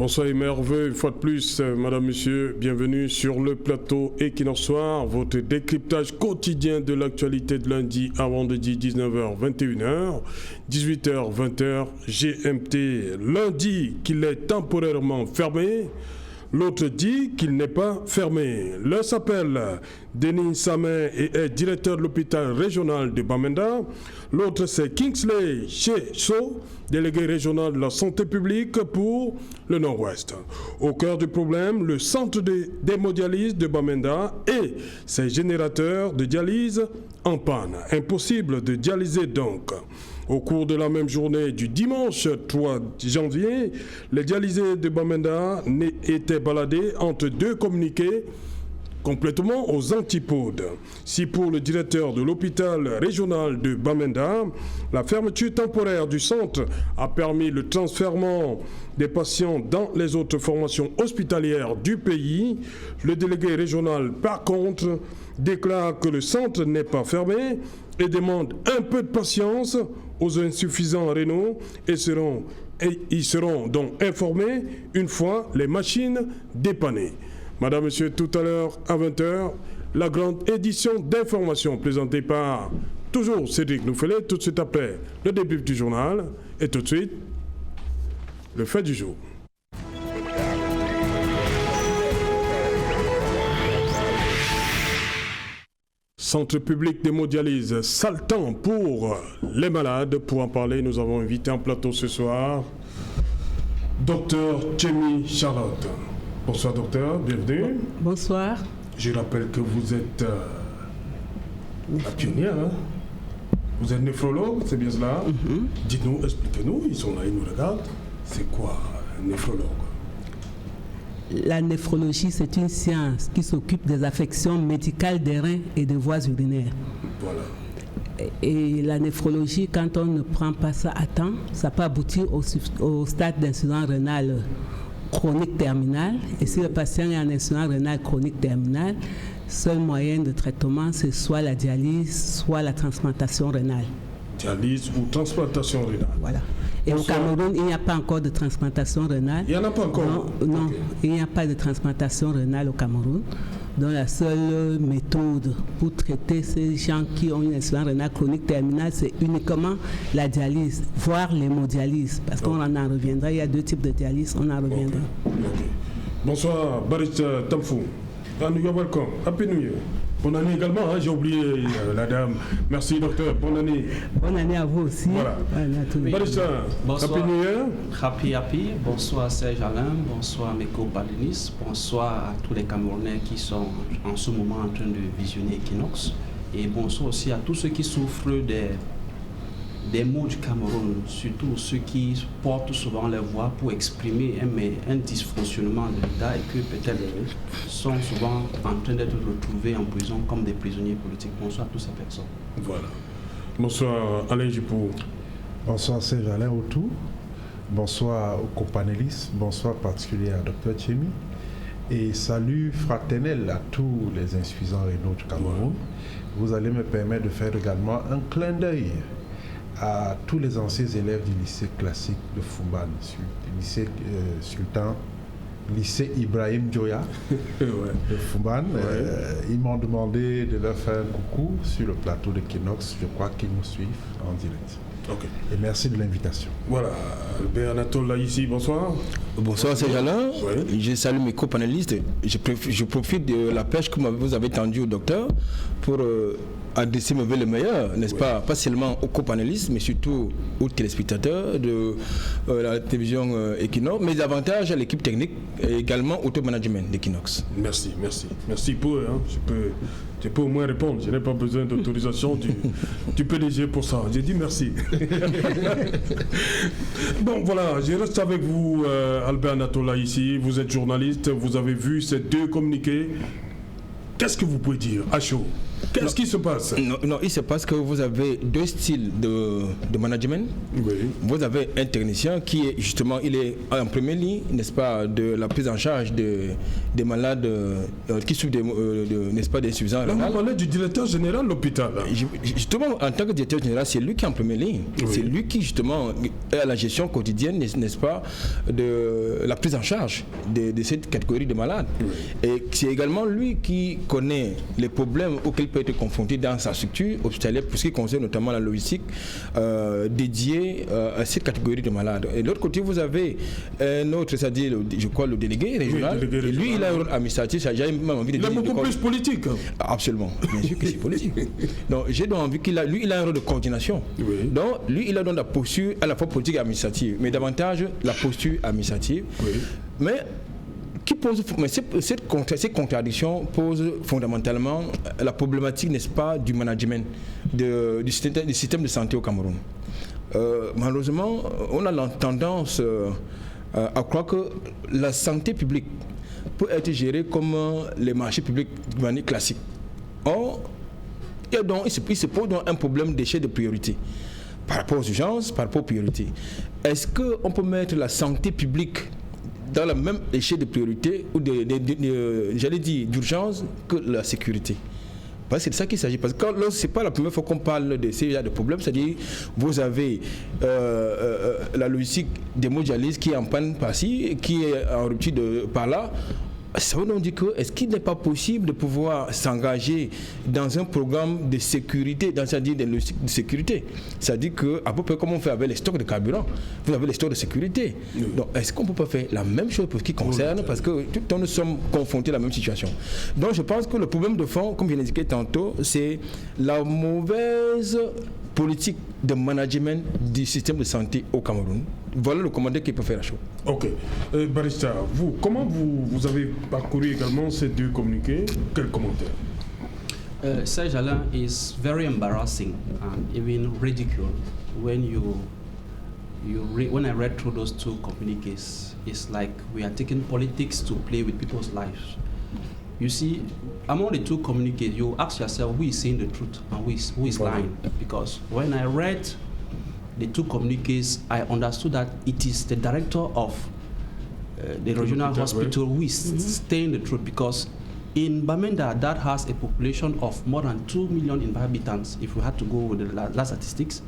Bonsoir et merveilleux, une fois de plus, madame, monsieur, bienvenue sur le plateau Equinox Soir, votre décryptage quotidien de l'actualité de lundi à vendredi 19h, 21h, 18h, 20h, GMT. Lundi qu'il est temporairement fermé, l'autre dit qu'il n'est pas fermé. L'un s'appelle Denis Samé et est directeur de l'hôpital régional de Bamenda. L'autre c'est Kingsley Cheso, délégué régional de la santé publique pour le Nord-Ouest. Au cœur du problème, le centre d'hémodialyse de Bamenda et ses générateurs de dialyse en panne. Impossible de dialyser donc. Au cours de la même journée du dimanche 3 janvier, les dialysés de Bamenda étaient baladés entre deux communiqués complètement aux antipodes. Si pour le directeur de l'hôpital régional de Bamenda, la fermeture temporaire du centre a permis le transfert des patients dans les autres formations hospitalières du pays, le délégué régional, par contre, déclare que le centre n'est pas fermé et demande un peu de patience aux insuffisants rénaux et ils seront donc informés une fois les machines dépannées. Madame, monsieur, tout à l'heure à 20h, la grande édition d'information présentée par toujours Cédric Noufelet, tout de suite après le début du journal et tout de suite le fait du jour. Centre public d'hémodialyse, sale temps pour les malades. Pour en parler, nous avons invité en plateau ce soir Docteur Tchemi Charlotte. Bonsoir docteur, bienvenue. Bonsoir. Je rappelle que vous êtes la pionnière. Hein? Vous êtes néphrologue, c'est bien cela? Dites-nous, expliquez-nous, ils sont là, ils nous regardent. C'est quoi un néphrologue? La néphrologie, c'est une science qui s'occupe des affections médicales des reins et des voies urinaires. Voilà. Et la néphrologie, quand on ne prend pas ça à temps, ça peut aboutir au stade d'insuffisance rénale chronique terminale. Et si le patient est en insuffisance rénale chronique terminale, seul moyen de traitement, c'est soit la dialyse, soit la transplantation rénale. Dialyse ou transplantation rénale. Voilà. Et au Cameroun, il n'y a pas encore de transplantation rénale. Il n'y en a pas encore? Non, okay. Il n'y a pas de transplantation rénale au Cameroun. Donc la seule méthode pour traiter ces gens qui ont une insuffisance rénale chronique terminale, c'est uniquement la dialyse, voire l'hémodialyse. Parce qu'on en reviendra, il y a deux types de dialyse, on en reviendra. Okay. Bonsoir, Baris Tamfou. You're welcome. Happy New Year. Bonne année également, hein, j'ai oublié la dame. Merci docteur, bonne année. Bonne année à vous aussi. Voilà. Barista, bonsoir. Happy New Year. Happy. Bonsoir Serge Alain, bonsoir mes co-panélistes, bonsoir à tous les Camerounais qui sont en ce moment en train de visionner Equinox. Et bonsoir aussi à tous ceux qui souffrent des maux du Cameroun, surtout ceux qui portent souvent leur voix pour exprimer un dysfonctionnement de l'État et que peut-être sont souvent en train d'être retrouvés en prison comme des prisonniers politiques. Bonsoir à toutes ces personnes. Voilà. Bonsoir Alain Jipou. Bonsoir Serge Alain Autou. Bonsoir aux copanélistes. Bonsoir particulier à Dr Tchemi. Et salut fraternel à tous les insuffisants rénaux du Cameroun. Vous allez me permettre de faire également un clin d'œil à tous les anciens élèves du lycée classique de Fumban, lycée Sultan, lycée Ibrahim Djoya de Fumban. Ils m'ont demandé de leur faire un coucou sur le plateau de Equinox. Je crois qu'ils nous suivent en direct. Okay. Et merci de l'invitation. Voilà, Albert Anatole là ici, bonsoir. Bonsoir Serge Alain, je salue mes co-panélistes. Je profite de la perche que vous avez tendue au docteur pour adresser mes vœux les meilleurs, n'est-ce pas? Pas seulement aux co-panélistes, mais surtout aux téléspectateurs de la télévision Equinox, mais davantage à l'équipe technique et également au top management d'Equinox. Merci pour eux. Hein. Je peux au moins répondre. Je n'ai pas besoin d'autorisation du PDG pour ça. J'ai dit merci. Bon, voilà, je reste avec vous, Albert Natola, ici. Vous êtes journaliste, vous avez vu ces deux communiqués. Qu'est-ce que vous pouvez dire à chaud? Qu'est-ce qui se passe? Non, il se passe que vous avez deux styles de management. Oui. Vous avez un technicien qui est justement, il est en première ligne, n'est-ce pas, de la prise en charge des malades qui souffrent n'est-ce pas, d'insuffisance rénale. Vous parlez du directeur général de l'hôpital. Justement, en tant que directeur général, c'est lui qui est en première ligne. Oui. C'est lui qui justement est à la gestion quotidienne, n'est-ce pas, de la prise en charge de cette catégorie de malades. Oui. Et c'est également lui qui connaît les problèmes auxquels il peut être confronté dans sa structure hospitalière, pour ce qui concerne notamment la logistique dédiée à cette catégorie de malades. Et de l'autre côté, vous avez un autre, c'est-à-dire, je crois, le délégué régional. Oui, et lui, il a un rôle administratif. J'ai même envie de dire. Il est beaucoup plus politique. Absolument. Bien sûr que c'est politique. Donc, j'ai donc envie qu'il a, lui, il a un rôle de coordination. Oui. Donc, lui, il a donc la posture à la fois politique et administrative, mais davantage la posture administrative. Oui. Mais ces contradictions posent fondamentalement la problématique, n'est-ce pas, du management du système de santé au Cameroun. Malheureusement, on a la tendance à croire que la santé publique peut être gérée comme les marchés publics de manière classique. Or, il se pose donc un problème d'échelle de priorité par rapport aux urgences, par rapport aux priorités. Est-ce qu'on peut mettre la santé publique dans la même échelle de priorité ou j'allais dire d'urgence que la sécurité? Parce que c'est de ça qu'il s'agit. Parce que ce n'est pas la première fois qu'on parle de ces de problèmes. C'est-à-dire, vous avez la logistique d'hémodialyse qui est en panne par-ci, qui est en rupture par-là. Ça veut donc dire que est-ce qu'il n'est pas possible de pouvoir s'engager dans un programme de sécurité, c'est-à-dire de logistique de sécurité? C'est-à-dire qu'à peu près comme on fait avec les stocks de carburant, vous avez les stocks de sécurité. Oui. Donc est-ce qu'on ne peut pas faire la même chose pour ce qui concerne, parce que tout le temps nous sommes confrontés à la même situation. Donc je pense que le problème de fond, comme je l'ai indiqué tantôt, c'est la mauvaise politique de management du système de santé au Cameroun. Voilà le commentaire qui peut faire la chose. Ok. Barista, comment vous avez parcouru également ces deux communiqués? Quel commentaire? Serge Alain, is very embarrassing and even ridicule when when I read through those two communiques. It's like we are taking politics to play with people's lives. You see, among the two communiques, you ask yourself who is saying the truth and who is lying. Because when I read the two communiques, I understood that it is the director of the regional hospital who is saying the truth. Because in Bamenda, that has a population of more than 2 million inhabitants, if we had to go with the last statistics,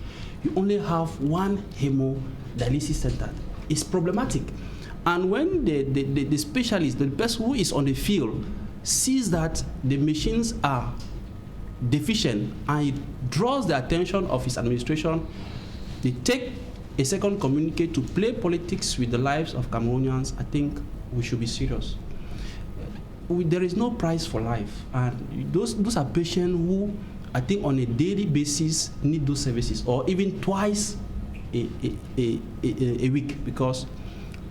you only have one hemodialysis center. It's problematic. And when the specialist, the person who is on the field, sees that the machines are deficient and it draws the attention of his administration, they take a second communique to play politics with the lives of Cameroonians. I think we should be serious. There is no price for life, and those are patients who, I think, on a daily basis need those services, or even twice a week, because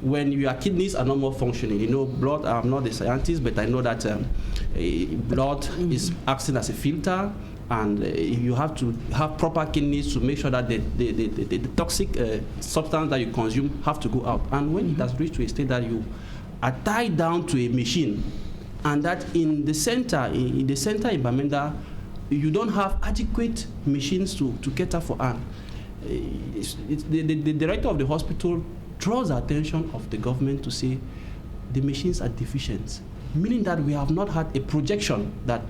when your kidneys are not more functioning, blood, I'm not a scientist, but I know that blood is acting as a filter, and you have to have proper kidneys to make sure that the toxic substance that you consume have to go out. And when it has reached to a state that you are tied down to a machine, and that in the center in Bamenda, you don't have adequate machines to cater for, and the director of the hospital draws the attention of the government to say the machines are deficient, meaning that we have not had a projection that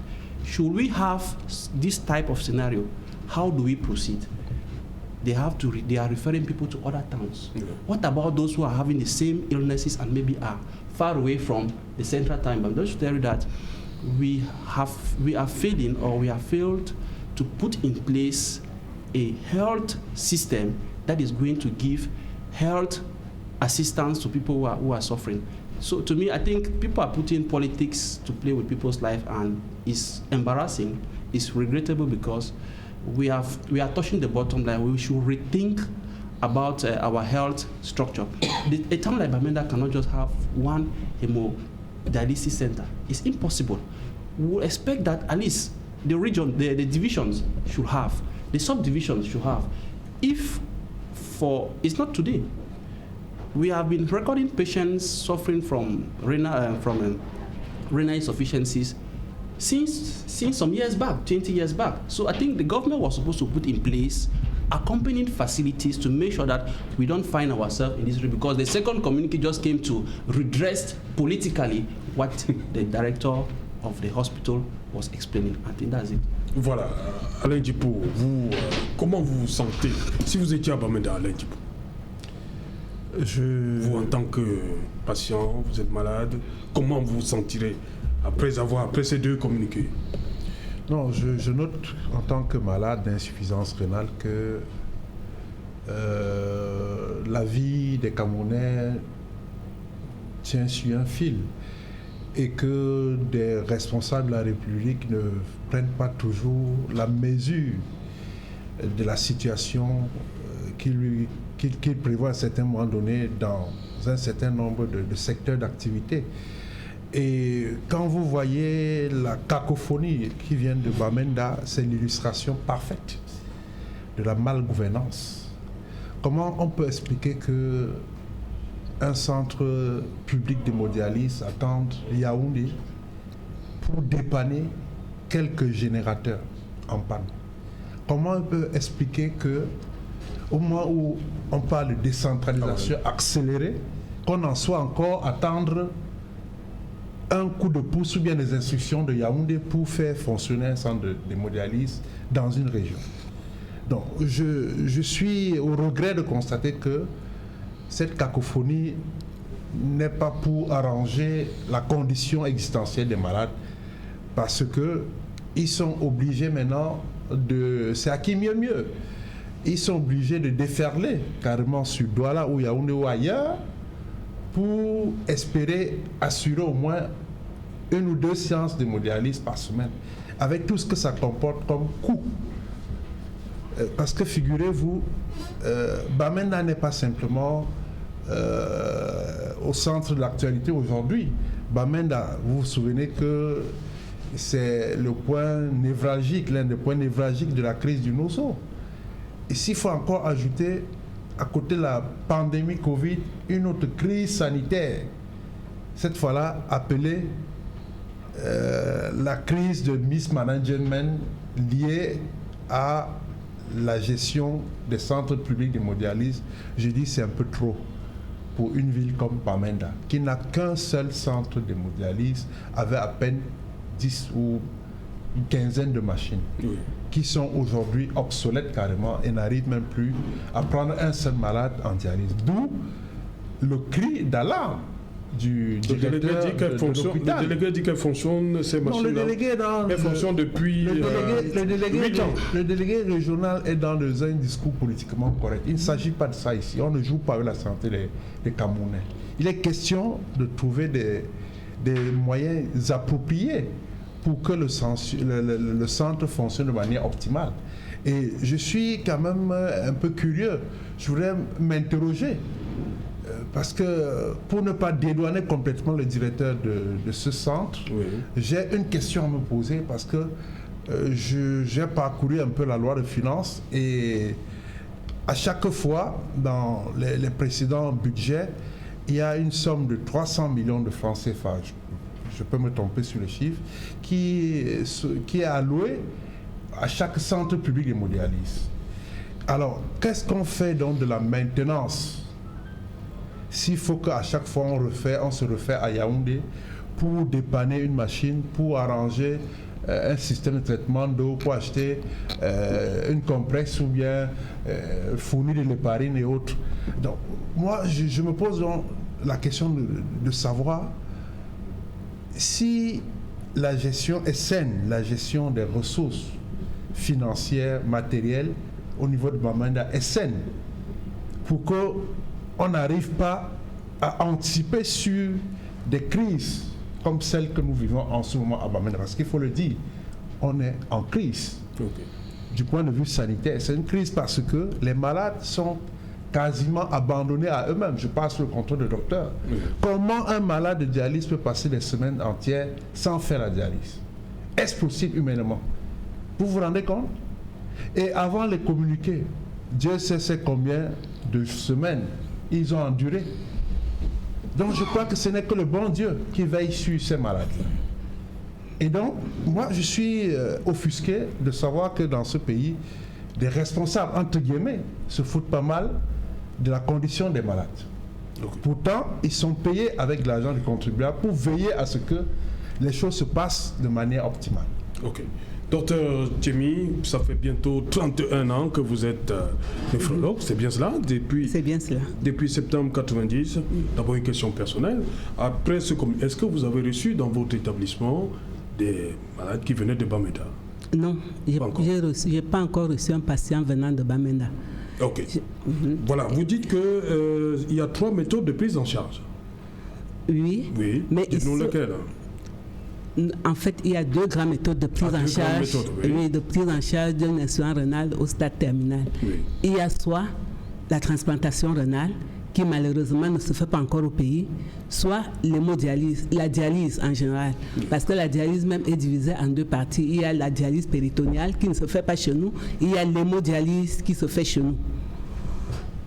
should we have this type of scenario, how do we proceed? They are referring people to other towns. Yeah. What about those who are having the same illnesses and maybe are far away from the central time? But those tell you that we are failing, or we have failed to put in place a health system that is going to give health assistance to people who are suffering. So to me, I think people are putting politics to play with people's life, and it's embarrassing, it's regrettable, because we are touching the bottom line. We should rethink about our health structure. A town like Bamenda cannot just have one hemodialysis center. It's impossible. We would expect that at least the region, the divisions should have, the subdivisions should have. It's not today. We have been recording patients suffering from renal insufficiencies since some years back, 20 years back. So I think the government was supposed to put in place accompanying facilities to make sure that we don't find ourselves in this situation, because the second communique just came to redress politically what the director of the hospital was explaining. I think that's it. Voilà, Alain Djipo, vous, comment vous vous sentez si vous étiez à Bamenda, Alain Djipo? Vous, en tant que patient, vous êtes malade, comment vous vous sentirez après ces deux communiqués? Non, je note en tant que malade d'insuffisance rénale que la vie des Camerounais tient sur un fil et que des responsables de la République ne prennent pas toujours la mesure de la situation qu'ils prévoient à un certain moment donné dans un certain nombre de secteurs d'activité. Et quand vous voyez la cacophonie qui vient de Bamenda, c'est l'illustration parfaite de la malgouvernance. Comment on peut expliquer que un centre public d'hémodialyse attende Yaoundé pour dépanner quelques générateurs en panne? Comment on peut expliquer que au moment où on parle de décentralisation accélérée, qu'on en soit encore à attendre un coup de pouce ou bien des instructions de Yaoundé pour faire fonctionner un centre d'hémodialyse dans une région? Donc je suis au regret de constater que cette cacophonie n'est pas pour arranger la condition existentielle des malades, parce qu'ils sont obligés maintenant c'est à qui mieux. Ils sont obligés de déferler carrément sur Douala ou Yaoundé ou ailleurs pour espérer assurer au moins 1 ou 2 séances d'hémodialyse par semaine, avec tout ce que ça comporte comme coût. Parce que figurez-vous, Bamenda n'est pas simplement au centre de l'actualité aujourd'hui. Bamenda, vous vous souvenez que c'est le point névralgique, l'un des points névralgiques de la crise du Nosso. Et s'il faut encore ajouter, à côté de la pandémie Covid, une autre crise sanitaire, cette fois-là appelée la crise de mismanagement liée à la gestion des centres publics d'hémodialyse. Je dis c'est un peu trop pour une ville comme Bamenda, qui n'a qu'un seul centre d'hémodialyse avec à peine 10 ou une quinzaine de machines. Oui. Qui sont aujourd'hui obsolètes carrément et n'arrivent même plus à prendre un seul malade en dialyse. D'où le cri d'alarme du directeur de l'hôpital. Le délégué dit qu'elle fonctionne, ces machines-là. Elle fonctionne depuis 8 ans. Le délégué régional est dans un discours politiquement correct. Il ne s'agit pas de ça ici. On ne joue pas avec la santé des Camerounais. Il est question de trouver des moyens appropriés pour que le centre fonctionne de manière optimale. Et je suis quand même un peu curieux. Je voudrais m'interroger, parce que pour ne pas dédouaner complètement le directeur de ce centre, oui. J'ai une question à me poser, parce que j'ai parcouru un peu la loi de finances et à chaque fois, dans les précédents budgets, il y a une somme de 300 millions de francs CFA. Je peux me tromper sur les chiffres, qui est alloué à chaque centre public d'hémodialyse. Alors, qu'est-ce qu'on fait donc de la maintenance s'il faut qu'à chaque fois on se refait à Yaoundé pour dépanner une machine, pour arranger un système de traitement d'eau, pour acheter une compresse ou bien fournir de l'héparine et autres. Donc, moi, je me pose donc la question de savoir si la gestion est saine, la gestion des ressources financières, matérielles au niveau de Bamenda est saine, pour qu'on n'arrive pas à anticiper sur des crises comme celle que nous vivons en ce moment à Bamenda. Parce qu'il faut le dire, on est en crise. Okay. Du point de vue sanitaire, c'est une crise parce que les malades sont quasiment abandonnés à eux-mêmes. Je passe sous le contrôle de docteur. Oui. Comment un malade de dialyse peut passer des semaines entières sans faire la dialyse? Est-ce possible humainement? Vous vous rendez compte? Et avant les communiqués, Dieu sait combien de semaines ils ont enduré. Donc je crois que ce n'est que le bon Dieu qui veille sur ces malades. Et donc, moi, je suis offusqué de savoir que dans ce pays, des responsables, entre guillemets, se foutent pas mal de la condition des malades. Okay. Pourtant, ils sont payés avec de l'argent du contribuable pour veiller à ce que les choses se passent de manière optimale. Ok. Docteur Tchemi, ça fait bientôt 31 ans que vous êtes néphrologue, c'est bien cela? C'est bien cela. Depuis septembre 90, d'abord une question personnelle. Après, est-ce que vous avez reçu dans votre établissement des malades qui venaient de Bamenda? Non, je n'ai pas encore reçu un patient venant de Bamenda. Ok. Voilà, vous dites qu'il y a 3 méthodes de prise en charge. Oui. Oui, mais dites-nous lesquelles? En fait, il y a 2 grandes méthodes de prise en charge, de prise en charge d'un insuffisance rénale au stade terminal. Oui. Il y a soit la transplantation rénale, qui malheureusement ne se fait pas encore au pays, soit l'hémodialyse, la dialyse en général. Parce que la dialyse même est divisée en 2 parties. Il y a la dialyse péritoniale qui ne se fait pas chez nous, il y a l'hémodialyse qui se fait chez nous.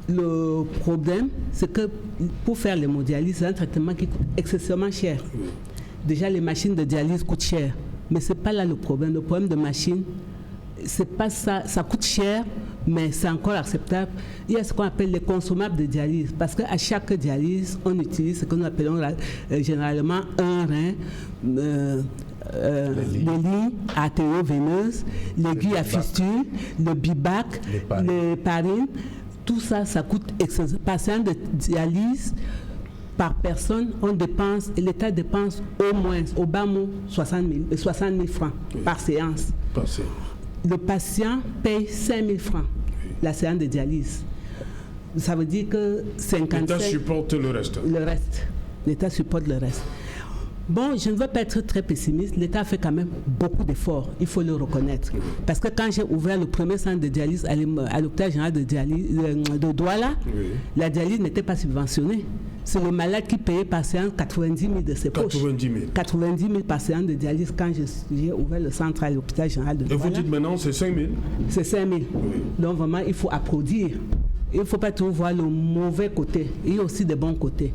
Le problème, c'est que pour faire l'hémodialyse, c'est un traitement qui coûte excessivement cher. Déjà, les machines de dialyse coûtent cher, mais ce n'est pas là le problème. Le problème de machine, c'est pas ça, ça coûte cher, mais c'est encore acceptable. Il y a ce qu'on appelle les consommables de dialyse, parce qu'à chaque dialyse, on utilise ce que nous appelons généralement un rein, les lignes artério-veineuses, l'aiguille à fistule, le bibac, les parines. Tout ça, ça coûte excessivement. Patient de dialyse, par personne, l'État dépense au moins, au bas mot, 60 000 francs par séance. Le patient paye 5 000 francs la séance de dialyse. Ça veut dire que 55... L'État supporte le reste. L'État supporte le reste. Bon, je ne veux pas être très pessimiste. L'État fait quand même beaucoup d'efforts, il faut le reconnaître. Parce que quand j'ai ouvert le premier centre de dialyse à l'hôpital général de Douala, la dialyse n'était pas subventionnée. C'est le malade qui payait par séance 90 000 de ses poches. 90 000 par séance de dialyse quand j'ai ouvert le centre à l'hôpital général de Douala. Et vous dites maintenant c'est 5 000? C'est 5 000. Donc vraiment, il faut applaudir. Il ne faut pas toujours voir le mauvais côté. Il y a aussi des bons côtés.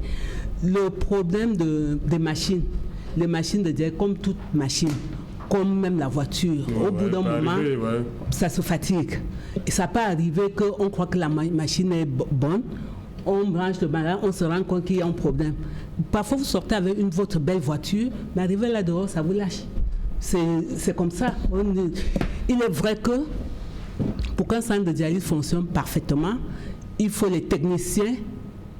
Le problème des machines, les machines de dialyse, comme toute machine, comme même la voiture, au bout d'un moment, ça se fatigue. Et ça peut arriver qu'on croit que la machine est bonne, on branche le malade, on se rend compte qu'il y a un problème. Parfois, vous sortez avec votre belle voiture, mais arrivé là dehors, ça vous lâche. C'est comme ça. Il est vrai que pour qu'un centre de dialyse fonctionne parfaitement, il faut les techniciens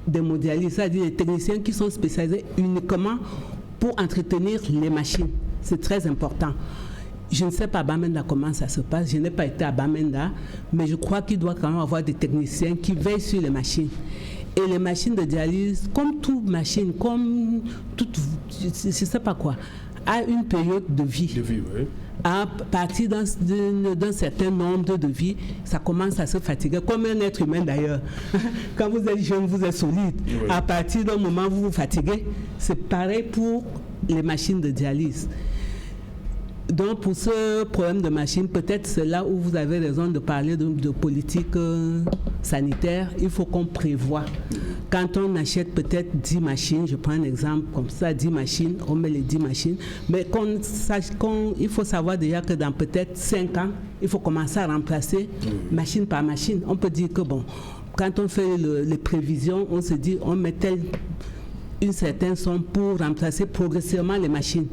d'hémodialyse, c'est-à-dire les techniciens qui sont spécialisés uniquement pour entretenir les machines. C'est très important. Je ne sais pas à Bamenda comment ça se passe, je n'ai pas été à Bamenda, mais je crois qu'il doit quand même avoir des techniciens qui veillent sur les machines. Et les machines de dialyse, comme toute machine, comme toute, je ne sais pas quoi, a une période de vie. À partir d'un certain nombre de vies, ça commence à se fatiguer, comme un être humain d'ailleurs. Quand vous êtes jeune, vous êtes solide. À partir d'un moment, vous vous fatiguez. C'est pareil pour les machines de dialyse. Donc, pour ce problème de machine, peut-être c'est là où vous avez raison de parler de politique sanitaire. Il faut qu'on prévoie. Quand on achète peut-être 10 machines, je prends un exemple comme ça, 10 machines, on met les 10 machines, mais qu'on sache il faut savoir déjà que dans peut-être 5 ans, il faut commencer à remplacer machine par machine. On peut dire que bon, quand on fait les prévisions, on se dit on met une certaine somme pour remplacer progressivement les machines.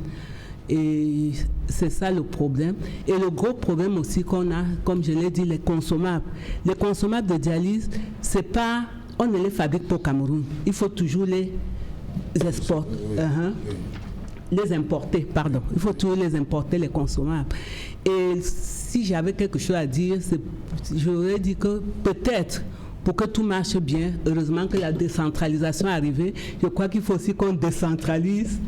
Et c'est ça le problème. Et le gros problème aussi qu'on a, comme je l'ai dit, les consommables. Les consommables de dialyse, c'est pas, on ne les fabrique pas au Cameroun. Il faut toujours les exporter. Les importer, pardon. Il faut toujours les importer, les consommables. Et si j'avais quelque chose à dire, j'aurais dit que peut-être, pour que tout marche bien, heureusement que la décentralisation est arrivée, je crois qu'il faut aussi qu'on décentralise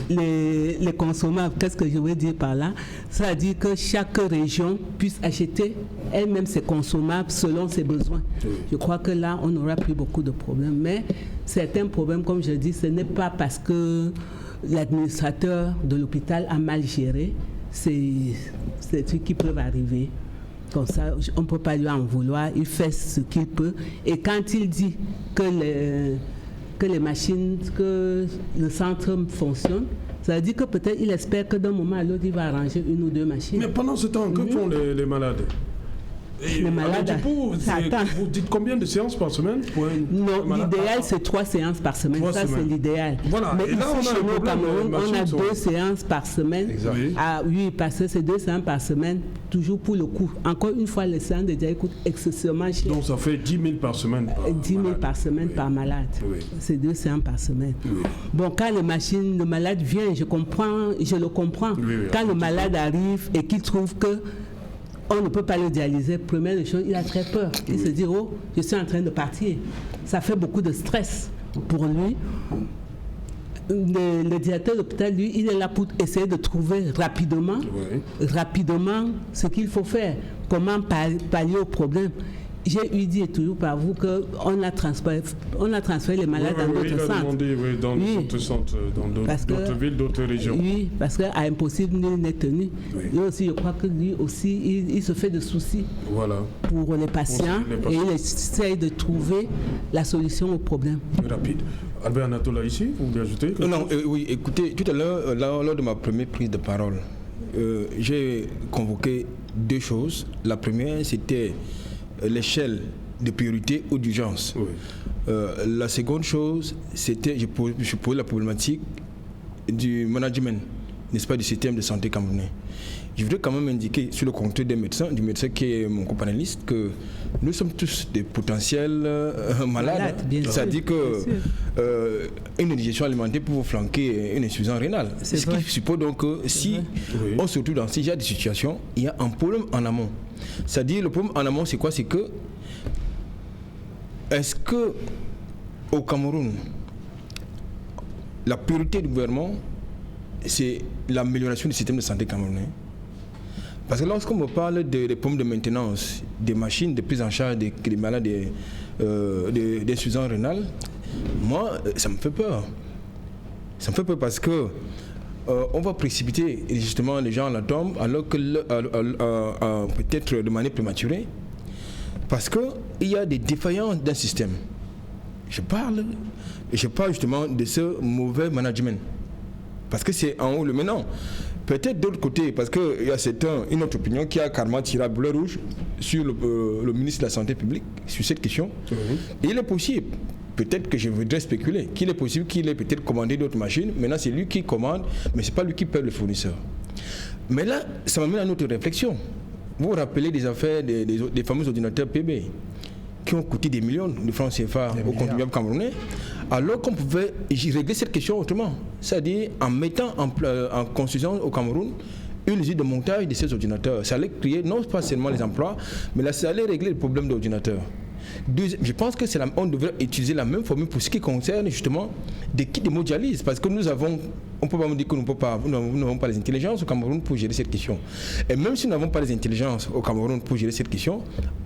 les consommables. Qu'est-ce que je veux dire par là? C'est-à-dire que chaque région puisse acheter elle-même ses consommables selon ses besoins. Je crois que là, on n'aura plus beaucoup de problèmes. Mais certains problèmes, comme je dis, ce n'est pas parce que l'administrateur de l'hôpital a mal géré. C'est des trucs qui peuvent arriver. Comme ça, on ne peut pas lui en vouloir, il fait ce qu'il peut. Et quand il dit que que les machines, que le centre fonctionne. Ça veut dire que peut-être il espère que d'un moment à l'autre, il va arranger une ou deux machines. Mais pendant ce temps, que font les malades? Et les malades, vous dites combien de séances par semaine pour Non, l'idéal c'est 3 séances par semaine. Ça, c'est l'idéal. Voilà. Mais et là, ici, chez nous au Cameroun, on a 2 séances par semaine. Oui, parce que c'est 2 séances par semaine, toujours pour le coût. Encore une fois, les séances de dialyse coûtent excessivement cher. Donc ça fait 10 000 par semaine. 10 000 par semaine par malade. C'est 2 séances par semaine. Bon, quand le malade vient, je le comprends. Quand le malade arrive et qu'il trouve que on ne peut pas le dialyser, première des choses, il a très peur. Il se dit, oh, je suis en train de partir. Ça fait beaucoup de stress pour lui. Le directeur de l'hôpital, lui, il est là pour essayer de trouver rapidement ce qu'il faut faire, comment pallier au problème. J'ai eu dit toujours par vous qu'on a transféré les malades dans d'autres centres. Dans d'autres centres, dans d'autres villes, d'autres régions. Oui, parce qu'à impossible, nul n'est tenu. Lui aussi, je crois que lui aussi, il se fait de soucis pour les patients et il essaye de trouver la solution au problème. Rapide. Albert Anatola ici, vous voulez ajouter quelque chose? Oui, écoutez, tout à l'heure, lors de ma première prise de parole, j'ai convoqué 2 choses. La première, c'était l'échelle de priorité ou d'urgence. La seconde chose, c'était, je pose la problématique du management, n'est-ce pas, du système de santé camerounais. Je voudrais quand même indiquer sur le compte du médecin qui est mon copanéliste, que nous sommes tous des potentiels malades. C'est-à-dire qu'une indigestion alimentaire peut vous flanquer une insuffisance rénale. Ce qui suppose donc que si on se retrouve dans ce genre de situation, il y a un problème en amont. C'est-à-dire, le problème en amont, c'est quoi? C'est que, est-ce que au Cameroun, la priorité du gouvernement, c'est l'amélioration du système de santé camerounais? Parce que lorsqu'on me parle des problèmes de maintenance, des machines, de prise en charge des malades d'insuffisance rénale, moi, ça me fait peur. Ça me fait peur parce que on va précipiter justement les gens à la tombe alors que peut-être de manière prématurée, parce qu'il y a des défaillances d'un système. Je parle justement de ce mauvais management, parce que c'est en haut le maintenant. Peut-être d'autre côté, parce qu'il y a une autre opinion qui a carrément tiré à bleu rouge sur le ministre de la Santé publique sur cette question. Et il est possible, peut-être que je voudrais spéculer, qu'il est possible qu'il ait peut-être commandé d'autres machines. Maintenant, c'est lui qui commande, mais ce n'est pas lui qui paie le fournisseur. Mais là, ça m'amène à notre réflexion. Vous vous rappelez des affaires des fameux ordinateurs PB qui ont coûté des millions de francs CFA au contribuable camerounais, alors qu'on pouvait régler cette question autrement. C'est-à-dire en mettant en construction au Cameroun une usine de montage de ces ordinateurs. Ça allait créer non pas seulement les emplois, mais là, ça allait régler le problème d'ordinateurs. Je pense que on devrait utiliser la même formule pour ce qui concerne justement des kits d'hémodialyse, parce que nous avons, on ne peut pas me dire que nous n'avons pas les intelligences au Cameroun pour gérer cette question. Et même si nous n'avons pas les intelligences au Cameroun pour gérer cette question,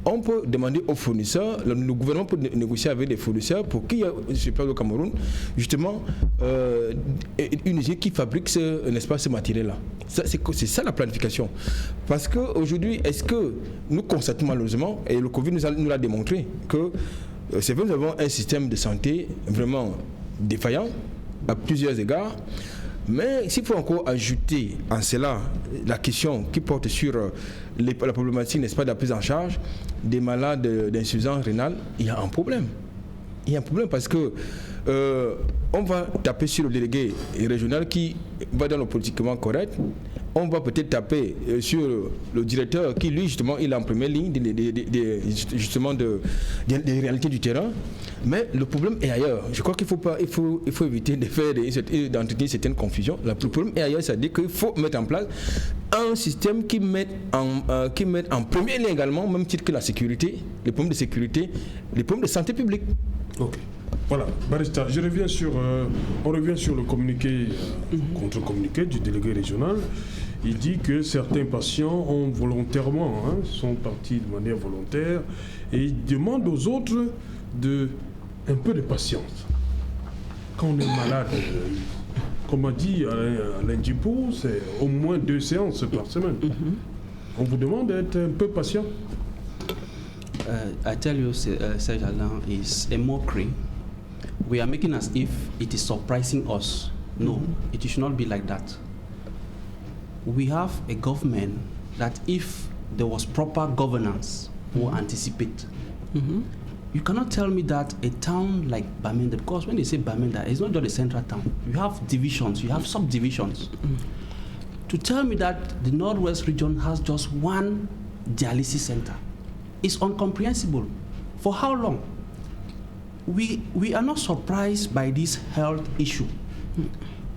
on peut demander aux fournisseurs, le gouvernement peut négocier avec les fournisseurs pour qu'il y ait sur place au Cameroun justement une usine qui fabrique ce matériel-là. C'est ça la planification. Parce qu'aujourd'hui, est-ce que nous constatons malheureusement, et le Covid nous l'a démontré, que c'est vrai, nous avons un système de santé vraiment défaillant à plusieurs égards, mais s'il faut encore ajouter en cela la question qui porte sur la problématique, n'est-ce pas, de la prise en charge des malades d'insuffisance rénale, il y a un problème. Il y a un problème parce que on va taper sur le délégué régional qui va dans le politiquement correct. On va peut-être taper sur le directeur qui, lui, justement, il est en première ligne justement des réalités du terrain. Mais le problème est ailleurs. Je crois qu'il faut éviter d'entretenir certaines confusions. Le problème est ailleurs, c'est-à-dire qu'il faut mettre en place un système qui met en première ligne également, même titre que la sécurité, les problèmes de sécurité, les problèmes de santé publique. Ok. Voilà, Barista, on revient sur le communiqué, contre-communiqué du délégué régional. Il dit que certains patients sont partis de manière volontaire et il demande aux autres un peu de patience. Quand on est malade, comme a dit Alain Djipou, c'est au moins 2 séances par semaine. On vous demande d'être un peu patient. I tell you, Serge Alain, is a mockery we are making as if it is surprising us. No, it should not be like that. We have a government that if there was proper governance, will anticipate. You cannot tell me that a town like Bamenda, because when they say Bamenda, it's not just a central town. You have divisions, you have subdivisions. To tell me that the Northwest region has just one dialysis center is incomprehensible. For how long? We are not surprised by this health issue.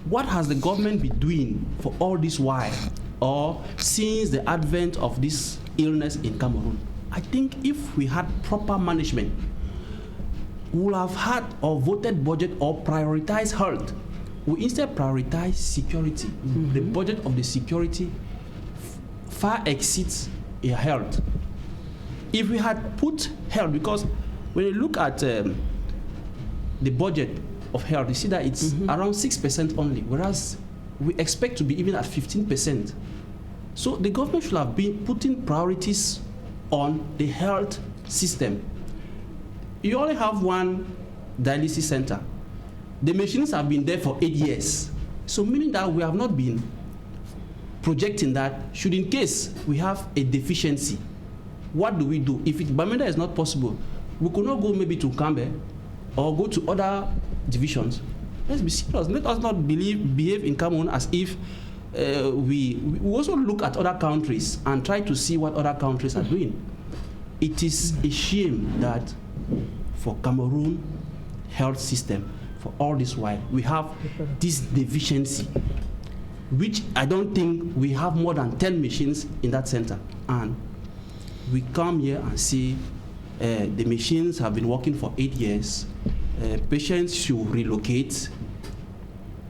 What has the government been doing for all this while, or since the advent of this illness in Cameroon? I think if we had proper management, we would have had or voted budget or prioritized health. We instead prioritize security. The budget of the security far exceeds health. If we had put health, because when you look at the budget of health, you see that it's around 6% only, whereas we expect to be even at 15%. So the government should have been putting priorities on the health system. You only have one dialysis center. The machines have been there for 8 years. So meaning that we have not been projecting that should in case we have a deficiency, what do we do? If Bamenda is not possible, we could not go maybe to Kambe or go to other divisions. Let's be serious. Let us not behave in Cameroon as if we also look at other countries and try to see what other countries are doing. It is a shame that for Cameroon health system, for all this while, we have this deficiency, which I don't think we have more than 10 machines in that center. And we come here and see the machines have been working for 8 years. Patients should relocate.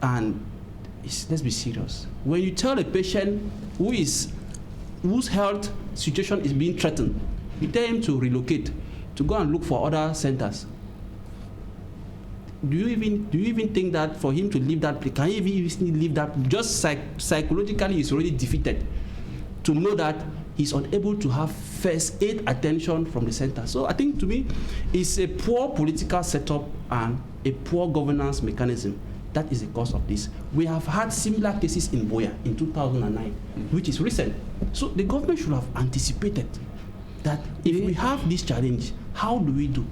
And let's be serious. When you tell a patient whose health situation is being threatened, you tell him to relocate, to go and look for other centers. Do you even think that for him to leave that place, can he even leave that? Just psychologically, he's already defeated. To know that he's unable to have first aid attention from the center. So I think to me, it's a poor political setup and a poor governance mechanism. That is the cause of this. We have had similar cases in Boya in 2009, which is recent. So the government should have anticipated that if we have this challenge, how do we do?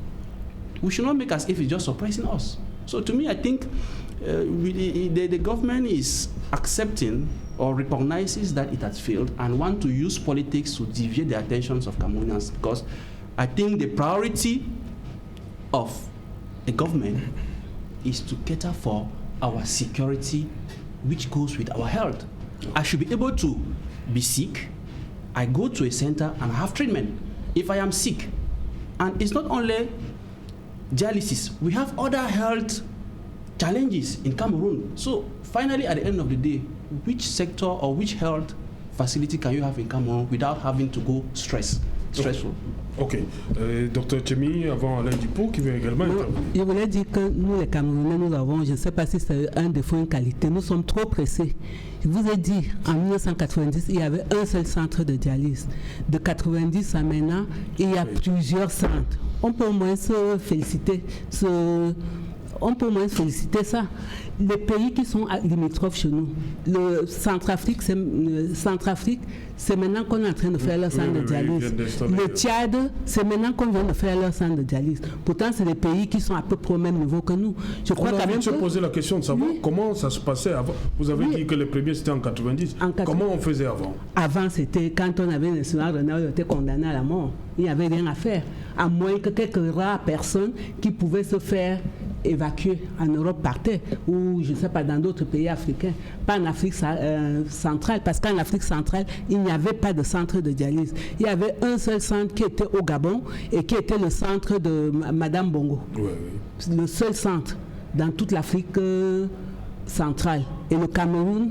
We should not make as if it's just surprising us. So to me, I think the government is accepting or recognizes that it has failed and want to use politics to deviate the attentions of Cameroonians, because I think the priority of the government is to cater for our security, which goes with our health. I should be able to be sick, I go to a center and have treatment if I am sick. And it's not only dialysis, we have other health challenges in Cameroon. So finally, at the end of the day, which sector or which health facility can you have in Cameroon without having to go stressful? Ok. Docteur Tchemi, avant Alain Dupont qui veut également intervenir. Je voulais dire que nous, les Camerounais, nous avons, je ne sais pas si c'est un défaut, une qualité, nous sommes trop pressés. Je vous ai dit, en 1990, il y avait un seul centre de dialyse. De 90 à maintenant, il y a plusieurs centres. On peut au moins se féliciter. On peut au moins féliciter ça. Les pays qui sont limitrophes chez nous, le Centrafrique, c'est maintenant qu'on est en train de faire leur centre de dialyse. Le Tchad, c'est maintenant qu'on vient de faire leur centre de dialyse. Pourtant, c'est des pays qui sont à peu près au même niveau que nous. Je crois quand même se poser la question de savoir comment ça se passait avant. Vous avez dit que les premiers c'était en 90. Comment on faisait avant? Avant, c'était quand on avait un national renal, on était condamné à la mort. Il n'y avait rien à faire. À moins que quelques rares personnes qui pouvaient se faire évacuer en Europe partaient, ou je ne sais pas, dans d'autres pays africains, pas en Afrique centrale, parce qu'en Afrique centrale, il n'y avait pas de centre de dialyse. Il y avait un seul centre qui était au Gabon et qui était le centre de Madame Bongo. Oui. Le seul centre dans toute l'Afrique centrale. Et le Cameroun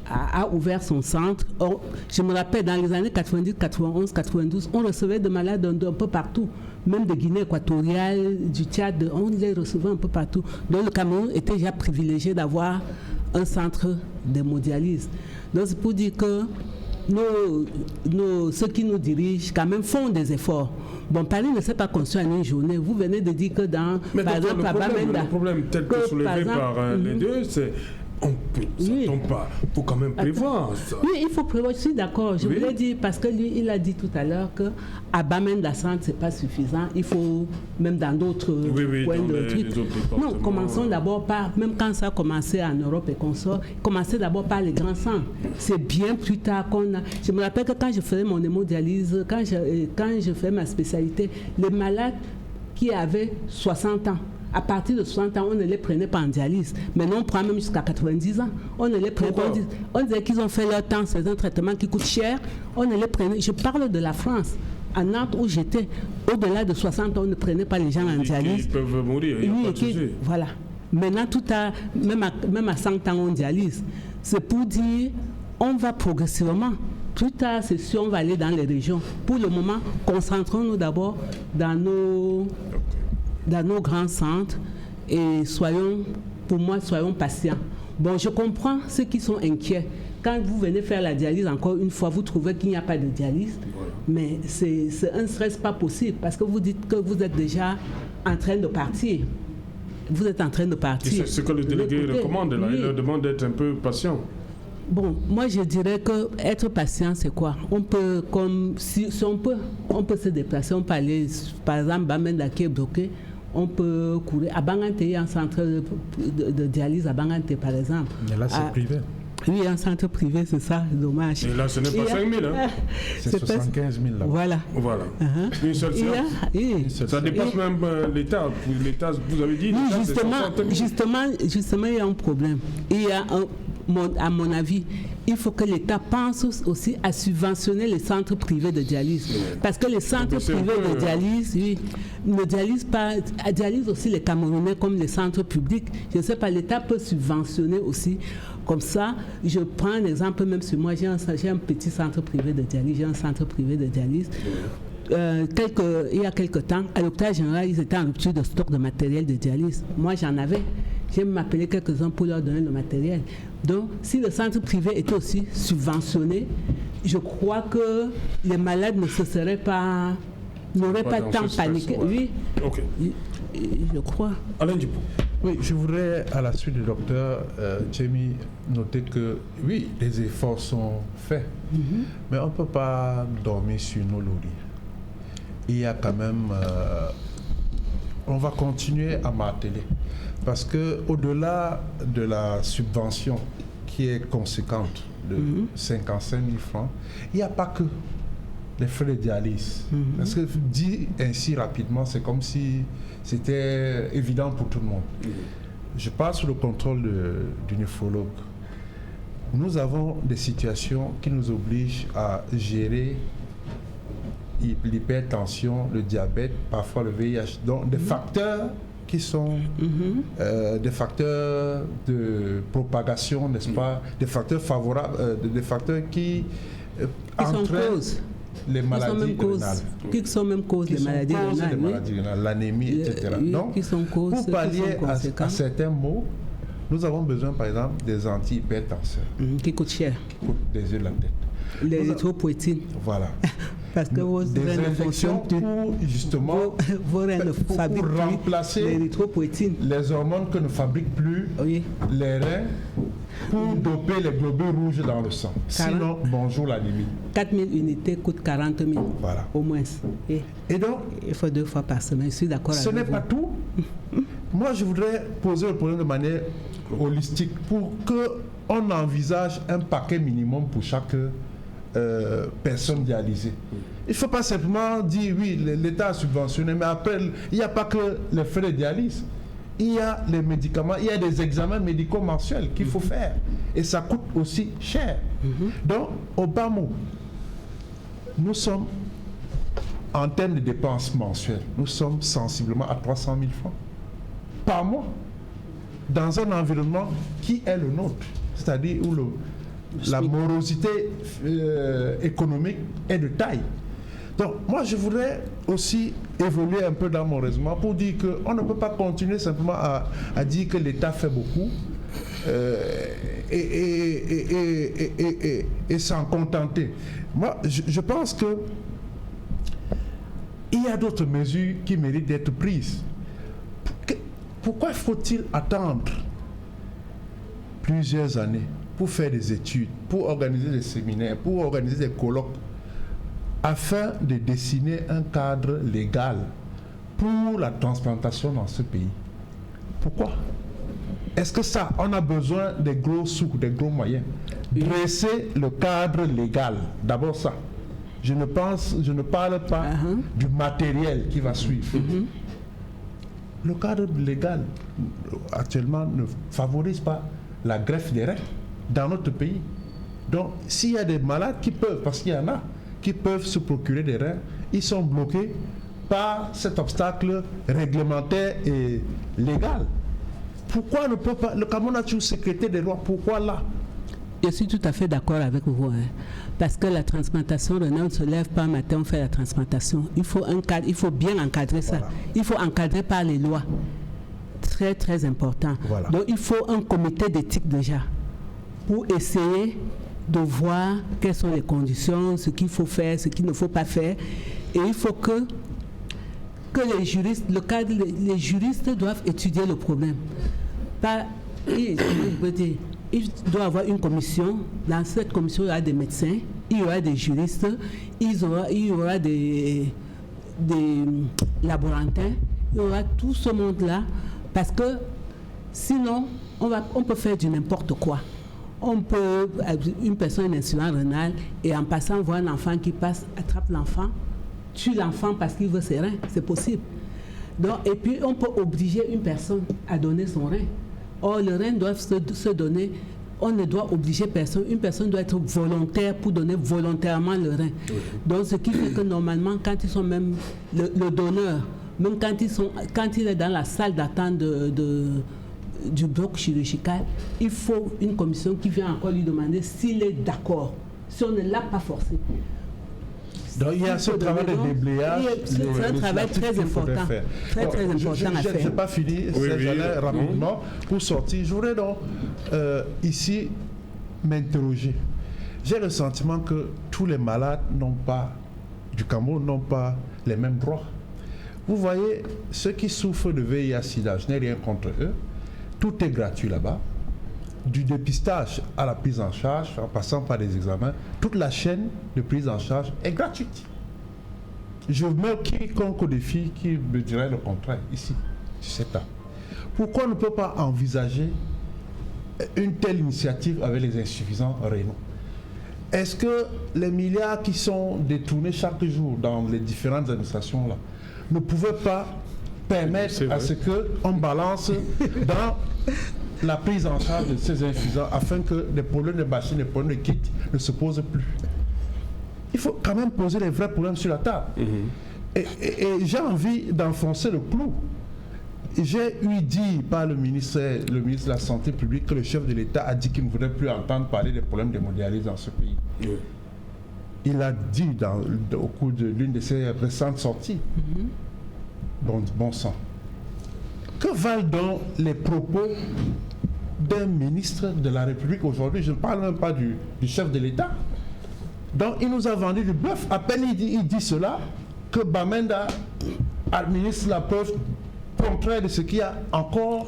a ouvert son centre. Or, je me rappelle, dans les années 90, 91, 92, on recevait des malades d'un peu partout. Même de Guinée équatoriale, du Tchad, on les recevait un peu partout. Donc le Cameroun était déjà privilégié d'avoir un centre d'hémodialyse. Donc c'est pour dire que ceux qui nous dirigent quand même font des efforts. Bon, Paris ne s'est pas construit en une journée. Vous venez de dire que dans, par exemple, le problème tel que soulevé par les deux, c'est ça ne tombe pas. Il faut quand même prévoir ça. Oui, il faut prévoir. Je suis d'accord. Je voulais dire, parce que lui, il a dit tout à l'heure qu'à Bamenda-Centre, ce n'est pas suffisant. Il faut, même dans d'autres coins de trucs. Non, commençons d'abord par, même quand ça a commencé en Europe et qu'on sort, commencez d'abord par les grands centres. C'est bien plus tard qu'on a. Je me rappelle que quand je faisais mon hémodialyse, quand je faisais ma spécialité, les malades qui avaient 60 ans, à partir de 60 ans, on ne les prenait pas en dialyse. Maintenant, on prend même jusqu'à 90 ans. On ne les prenait pas. On disait qu'ils ont fait leur temps, c'est un traitement qui coûte cher. On ne les prenait. Je parle de la France. À Nantes, où j'étais, au-delà de 60 ans, on ne prenait pas les gens en dialyse. Ils peuvent mourir, il n'y a pas de souci. Voilà. Maintenant, même à 100 ans, on dialyse. C'est pour dire, on va progressivement. Plus tard, c'est sûr, on va aller dans les régions. Pour le moment, concentrons-nous d'abord dans nos grands centres et soyons patients. Bon, je comprends ceux qui sont inquiets. Quand vous venez faire la dialyse, encore une fois, vous trouvez qu'il n'y a pas de dialyse, mais c'est un stress pas possible parce que vous dites que vous êtes déjà en train de partir. Vous êtes en train de partir. C'est ce que le délégué recommande, là. Il leur demande d'être un peu patient. Bon, moi je dirais que être patient, c'est quoi? On peut, on peut se déplacer, on peut aller, par exemple, Bamenda qui est bloqué, on peut courir. À Bangante, il y a un centre de dialyse à Bangante, par exemple. Mais là, c'est privé. Oui, un centre privé, c'est ça, dommage. Et là, ce n'est pas 5 000, hein? C'est 75 000 là. Voilà. Une seule séance. Ça dépasse même l'État. L'État, vous avez dit. Oui, justement, il y a un problème. Il y a à mon avis, il faut que l'État pense aussi à subventionner les centres privés de dialyse. Parce que les centres privés de dialyse, ne dialysent aussi les Camerounais comme les centres publics. Je ne sais pas, l'État peut subventionner aussi. Comme ça, je prends un exemple même sur moi, j'ai un petit centre privé de dialyse, il y a quelque temps, à l'hôpital général, ils étaient en rupture de stock de matériel de dialyse. Moi, j'en avais. J'ai m'appelé quelques-uns pour leur donner le matériel. Donc, si le centre privé était aussi subventionné, je crois que les malades n'auraient pas tant paniqué. Oui, ok. Je crois. Alain Dupont. Oui, je voudrais, à la suite du docteur Tchemi, noter que, oui, les efforts sont faits, mais on ne peut pas dormir sur nos lauriers. Il y a quand même... on va continuer à marteler. Parce qu'au-delà de la subvention qui est conséquente de 55 000 francs, il n'y a pas que les frais de dialyse. Parce que dit ainsi rapidement, c'est comme si c'était évident pour tout le monde. Je parle sous le contrôle du néphrologue. Nous avons des situations qui nous obligent à gérer l'hypertension, le diabète, parfois le VIH. Donc des facteurs qui sont des facteurs de propagation, n'est-ce pas, des facteurs favorables, des facteurs qui entraînent les maladies rénales. Qui sont même causes des maladies rénales, l'anémie, etc. Donc, pour pallier à certains maux, nous avons besoin, par exemple, des antihypertenseurs. Qui coûtent cher. Qui coûtent des yeux de la tête. Les érythropoïétines. Voilà. Parce que vos reins ne fonctionnent plus. Pour justement vos reins ne fabriquent pour remplacer l'érythropoïétine. Les hormones que ne fabriquent plus les reins pour doper les globules rouges dans le sang. Sinon, bonjour l'anémie. 4 000 unités coûtent 40 000. Voilà. Au moins. Et donc, il faut 2 fois par semaine. Je suis d'accord avec vous. Ce n'est pas tout. Moi, je voudrais poser le problème de manière holistique pour qu'on envisage un paquet minimum pour chaque personne dialysée. Il ne faut pas simplement dire oui, l'État a subventionné, mais après, il n'y a pas que les frais de dialyse. Il y a les médicaments, il y a des examens médicaux mensuels qu'il faut faire. Et ça coûte aussi cher. Donc, au bas mot, nous sommes, en termes de dépenses mensuelles, nous sommes sensiblement à 300 000 francs par mois, dans un environnement qui est le nôtre, c'est-à-dire où la morosité économique est de taille. Donc, moi, je voudrais aussi évoluer un peu dans mon raisonnement pour dire qu'on ne peut pas continuer simplement à dire que l'État fait beaucoup et s'en contenter. Moi, je pense que il y a d'autres mesures qui méritent d'être prises. Pourquoi faut-il attendre plusieurs années pour faire des études, pour organiser des séminaires, pour organiser des colloques, afin de dessiner un cadre légal pour la transplantation dans ce pays? Pourquoi? Est-ce que ça, on a besoin des gros sous, des gros moyens? Dresser le cadre légal, d'abord ça. Je ne parle pas du matériel qui va suivre. Le cadre légal, actuellement, ne favorise pas la greffe des reins dans notre pays. Donc, s'il y a des malades qui peuvent, parce qu'il y en a, qui peuvent se procurer des reins, ils sont bloqués par cet obstacle réglementaire et légal. Pourquoi ne peut pas, le Cameroun a toujours secrété des lois, pourquoi là? Je suis tout à fait d'accord avec vous, parce que la transplantation rénale ne se lève pas un matin, on fait la transplantation. Il faut un cadre, il faut bien encadrer ça. Voilà. Il faut encadrer par les lois. Très, très important. Voilà. Donc, il faut un comité d'éthique déjà pour essayer de voir quelles sont les conditions, ce qu'il faut faire, ce qu'il ne faut pas faire. Et il faut que les juristes, les juristes doivent étudier le problème. Il doit y avoir une commission. Dans cette commission, il y aura des médecins, il y aura des juristes, il y aura des laborantins, il y aura tout ce monde-là, parce que sinon, on peut faire du n'importe quoi. Une personne a un insuffisance rénale et en passant voir un enfant qui passe, attrape l'enfant, tue l'enfant parce qu'il veut ses reins, c'est possible. Donc, et puis, on peut obliger une personne à donner son rein. Or, les reins doivent se donner, on ne doit obliger personne. Une personne doit être volontaire pour donner volontairement le rein. Oui. Donc, ce qui fait que normalement, quand ils sont même le donneur, même quand il est dans la salle d'attente du bloc chirurgical, il faut une commission qui vient encore lui demander s'il est d'accord, si on ne l'a pas forcé. Donc il y a ce travail de déblayage. C'est un travail très important. Très important à faire. Je n'ai pas fini, rapidement, pour sortir. Je voudrais donc ici m'interroger. J'ai le sentiment que tous les malades du Cameroun n'ont pas les mêmes droits. Vous voyez, ceux qui souffrent de VIH/SIDA, je n'ai rien contre eux. Tout est gratuit là-bas. Du dépistage à la prise en charge, en passant par des examens, toute la chaîne de prise en charge est gratuite. Je mets quiconque au défi qui me dirait le contraire ici, sur cette table. Pourquoi on ne peut pas envisager une telle initiative avec les insuffisants rénaux? Est-ce que les milliards qui sont détournés chaque jour dans les différentes administrations là ne pouvaient pas permettre à ce qu'on balance dans la prise en charge de ces insuffisants afin que des problèmes de machines, des problèmes de kits ne se posent plus? Il faut quand même poser les vrais problèmes sur la table. Et j'ai envie d'enfoncer le clou. J'ai eu dit par le ministre de la Santé publique que le chef de l'État a dit qu'il ne voudrait plus entendre parler des problèmes d'hémodialyse dans ce pays. Il a dit au cours de l'une de ses récentes sorties. Bon sang. Que valent donc les propos d'un ministre de la République aujourd'hui? Je ne parle même pas du chef de l'État. Donc il nous a vendu du bluff. À peine il dit cela, que Bamenda administre la preuve contraire de ce qu'il y a encore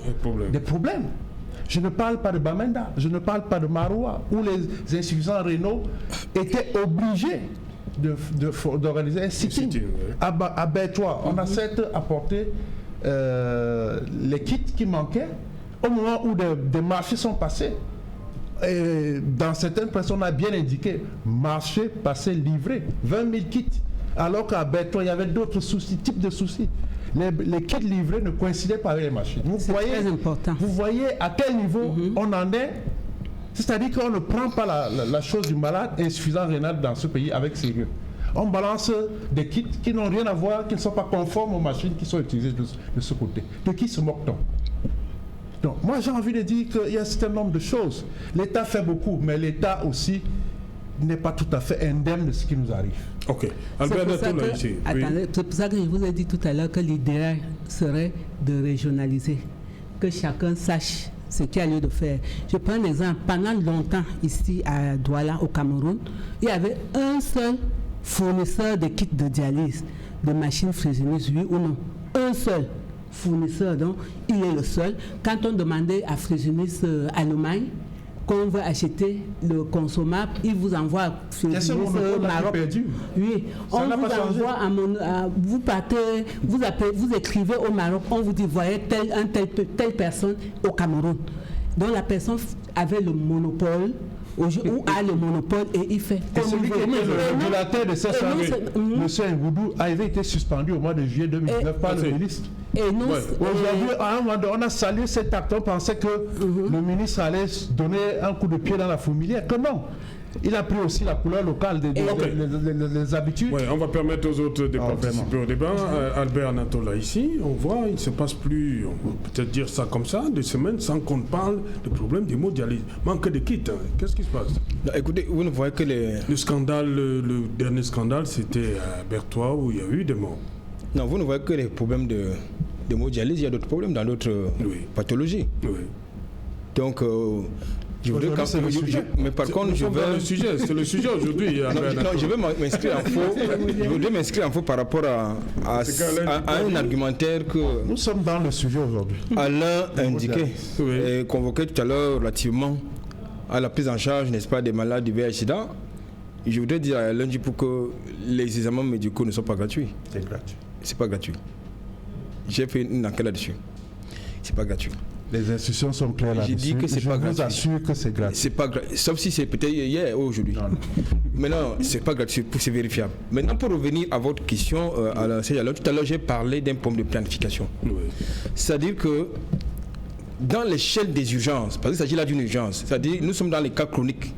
des problèmes. Je ne parle pas de Bamenda, je ne parle pas de Maroua, où les insuffisants rénaux étaient obligés d'organiser un sitting. À Bertois, on a certes apporté les kits qui manquaient au moment où des marchés sont passés. Et dans certaines personnes, on a bien indiqué marché, passé, livré, 20 000 kits. Alors qu'à Bertois, il y avait d'autres types de soucis. Les kits livrés ne coïncidaient pas avec les machines. Vous voyez à quel niveau on en est. C'est-à-dire qu'on ne prend pas la chose du malade insuffisant rénal dans ce pays avec sérieux. On balance des kits qui n'ont rien à voir, qui ne sont pas conformes aux machines qui sont utilisées de ce côté. De qui se moque-t-on? Donc, moi, j'ai envie de dire qu'il y a un certain nombre de choses. L'État fait beaucoup, mais l'État aussi n'est pas tout à fait indemne de ce qui nous arrive. Ok. C'est pour ça que je vous ai dit tout à l'heure que l'idéal serait de régionaliser, que chacun sache ce qu'il y a lieu de faire. Je prends l'exemple, pendant longtemps ici à Douala, au Cameroun, il y avait un seul fournisseur de kits de dialyse, de machines Fresenius, oui ou non. Un seul fournisseur, donc il est le seul. Quand on demandait à Fresenius Allemagne qu'on veut acheter le consommable, il vous envoie à Fresenius Maroc. Oui, on vous envoie vous écrivez au Maroc, on vous dit voyez telle personne au Cameroun. Donc la personne avait le monopole ou a le monopole et il fait. Et celui qui était le régulateur de ces services, M. Ngoudou, avait été suspendu au mois de juillet 2019 par le ministre. Et nous, aujourd'hui, à un moment donné, on a salué cet acte, on pensait que le ministre allait donner un coup de pied dans la fourmilière. Que non. Il a pris aussi la couleur locale des habitudes. Ouais, on va permettre aux autres de participer au débat. Albert Anatola ici, on voit, il ne se passe plus, on peut peut-être dire ça comme ça, des semaines sans qu'on parle de problème d'hémodialyse. Manque de kits, qu'est-ce qui se passe? Écoutez, vous ne voyez que le scandale, le dernier scandale, c'était à Berthois où il y a eu des morts. Non, vous ne voyez que les problèmes d'hémodialyse, il y a d'autres problèmes dans d'autres pathologies. Oui. Donc, je voudrais mais par contre, je vais... C'est le sujet aujourd'hui. Je vais m'inscrire en faux par rapport à un argumentaire que... Nous sommes dans le sujet aujourd'hui. Alain indiquait et convoqué tout à l'heure relativement à la prise en charge, n'est-ce pas, des malades du VIH/SIDA. Je voudrais dire à lundi pour que les examens médicaux ne soient pas gratuits. C'est gratuit. C'est pas gratuit. J'ai fait une enquête là-dessus. C'est pas gratuit. Les institutions sont claires là-dessus. J'ai dit que c'est pas gratuit. Je vous assure que c'est gratuit. C'est pas gratuit. Sauf si c'est peut-être hier ou aujourd'hui. Mais non, c'est pas gratuit, c'est vérifiable. Maintenant, pour revenir à votre question, tout à l'heure, j'ai parlé d'un problème de planification. Oui. C'est-à-dire que dans l'échelle des urgences, parce qu'il s'agit là d'une urgence, c'est-à-dire nous sommes dans les cas chroniques.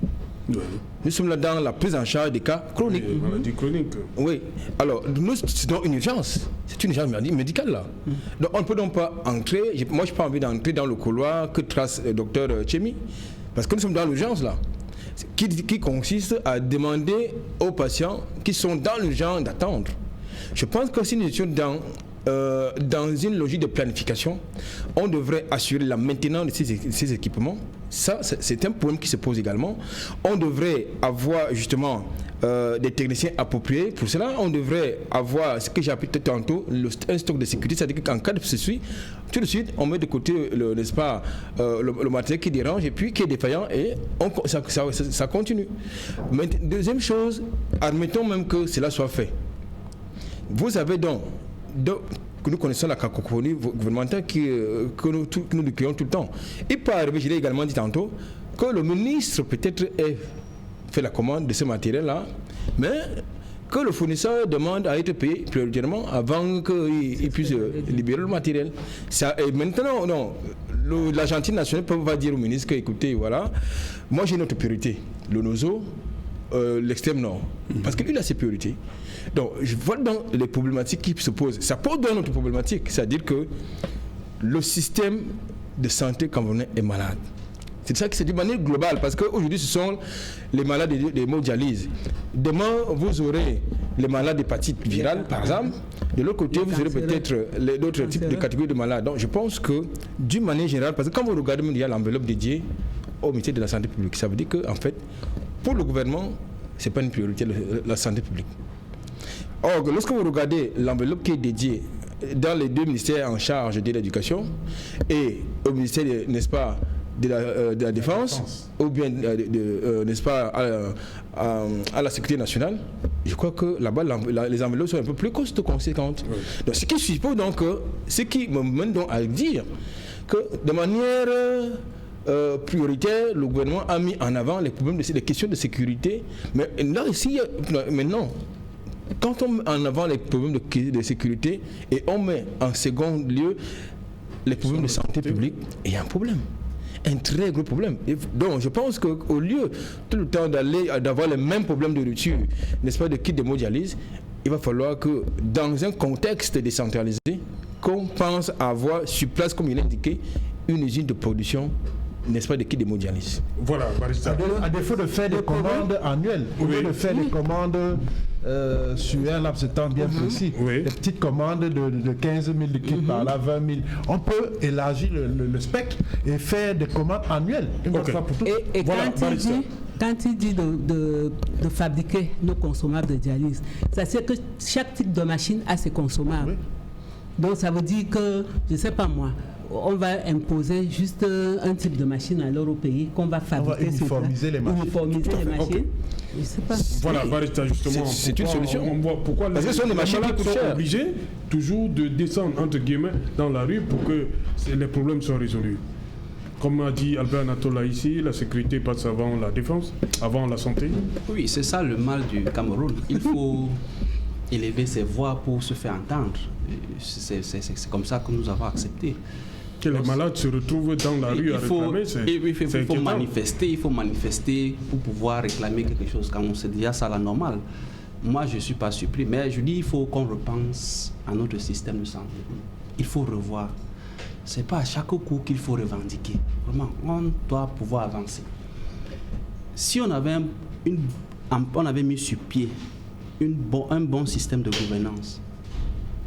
Oui. Nous sommes là dans la prise en charge des cas chroniques. Les maladies chroniques. Oui. Alors, nous, c'est donc une urgence. C'est une urgence médicale, là. Donc, on ne peut donc pas entrer. Moi, je n'ai pas envie d'entrer dans le couloir que trace le docteur Tchemi. Parce que nous sommes dans l'urgence, là. Qui consiste à demander aux patients qui sont dans l'urgence d'attendre. Je pense que si nous étions dans une logique de planification, on devrait assurer la maintenance de ces équipements. Ça, c'est un problème qui se pose également. On devrait avoir justement des techniciens appropriés. Pour cela, on devrait avoir ce que j'ai appelé tantôt un stock de sécurité, c'est-à-dire qu'en cas de ceci, tout de suite, on met de côté n'est-ce pas, le matériel qui dérange et puis qui est défaillant et ça continue. Mais deuxième chose, admettons même que cela soit fait. Vous avez donc que nous connaissons la cacophonie gouvernementale que nous décrions tout le temps. Il peut arriver, je l'ai également dit tantôt, que le ministre peut-être ait fait la commande de ce matériel-là, mais que le fournisseur demande à être payé prioritairement avant qu'il puisse libérer le matériel. Et maintenant, non, l'Argentine nationale peut pas dire au ministre que, écoutez, voilà, moi j'ai une autre priorité, le NOSO, l'extrême nord, parce que lui il a ses priorités. Donc, je vois donc les problématiques qui se posent. Ça pose une autre problématique, c'est-à-dire que le système de santé camerounais est malade. C'est ça qui se dit de manière globale, parce qu'aujourd'hui, ce sont les malades d'hémodialyse. Demain, vous aurez les malades d'hépatite virale, par exemple. De l'autre côté, vous aurez peut-être d'autres types de catégories de malades. Donc, je pense que, d'une manière générale, parce que quand vous regardez, il y a l'enveloppe dédiée au ministère de la Santé publique. Ça veut dire qu'en fait, pour le gouvernement, ce n'est pas une priorité, la santé publique. Or, lorsque vous regardez l'enveloppe qui est dédiée dans les deux ministères en charge de l'éducation et au ministère, n'est-ce pas, de la Défense, ou bien, n'est-ce pas, à la Sécurité nationale, je crois que là-bas, les enveloppes sont un peu plus conséquentes. Oui. Donc, ce qui suppose donc, ce qui me mène donc à dire que de manière prioritaire, le gouvernement a mis en avant les problèmes des questions de sécurité, mais là, ici, maintenant, quand on met en avant les problèmes de sécurité et on met en second lieu les problèmes de santé publique, il y a un problème. Un très gros problème. Et donc, je pense qu'au lieu tout le temps d'avoir les mêmes problèmes de rupture, n'est-ce pas, de kit d'hémodialyse, il va falloir que dans un contexte décentralisé, qu'on pense avoir sur place, comme il est indiqué, une usine de production, n'est-ce pas, de kit d'hémodialyse. Voilà, Barista. À défaut de faire des commandes annuelles, au lieu de faire des commandes sur un laps de temps bien précis. Oui. Des petites commandes de 15 000 liquides par là, 20 000. On peut élargir le spectre et faire des commandes annuelles. Une bonne fois pour toutes. Et Voilà, quand il dit de fabriquer nos consommables de dialyse, ça c'est que chaque type de machine a ses consommables. Oui. Donc ça veut dire que, je ne sais pas moi, on va imposer juste un type de machine alors au pays qu'on va fabriquer. On va uniformiser les machines. Uniformiser les machines. Okay. Je ne sais pas. Voilà, Barista, justement. C'est une solution. On voit pourquoi Parce que ce sont des machines qui coûtent sont cher. obligés toujours de descendre, entre guillemets, dans la rue pour que les problèmes soient résolus. Comme a dit Albert Anatola ici, la sécurité passe avant la défense, avant la santé. Oui, c'est ça le mal du Cameroun. Il faut élever ses voix pour se faire entendre. C'est comme ça que nous avons accepté. Que les malades se retrouvent dans la rue à réclamer, il faut manifester pour pouvoir réclamer quelque chose. Quand on se dit ça, la normale. Moi, je ne suis pas surpris, mais je dis il faut qu'on repense à notre système de santé. Il faut revoir. Ce n'est pas à chaque coup qu'il faut revendiquer. Vraiment, on doit pouvoir avancer. Si on avait, on avait mis sur pied un bon système de gouvernance,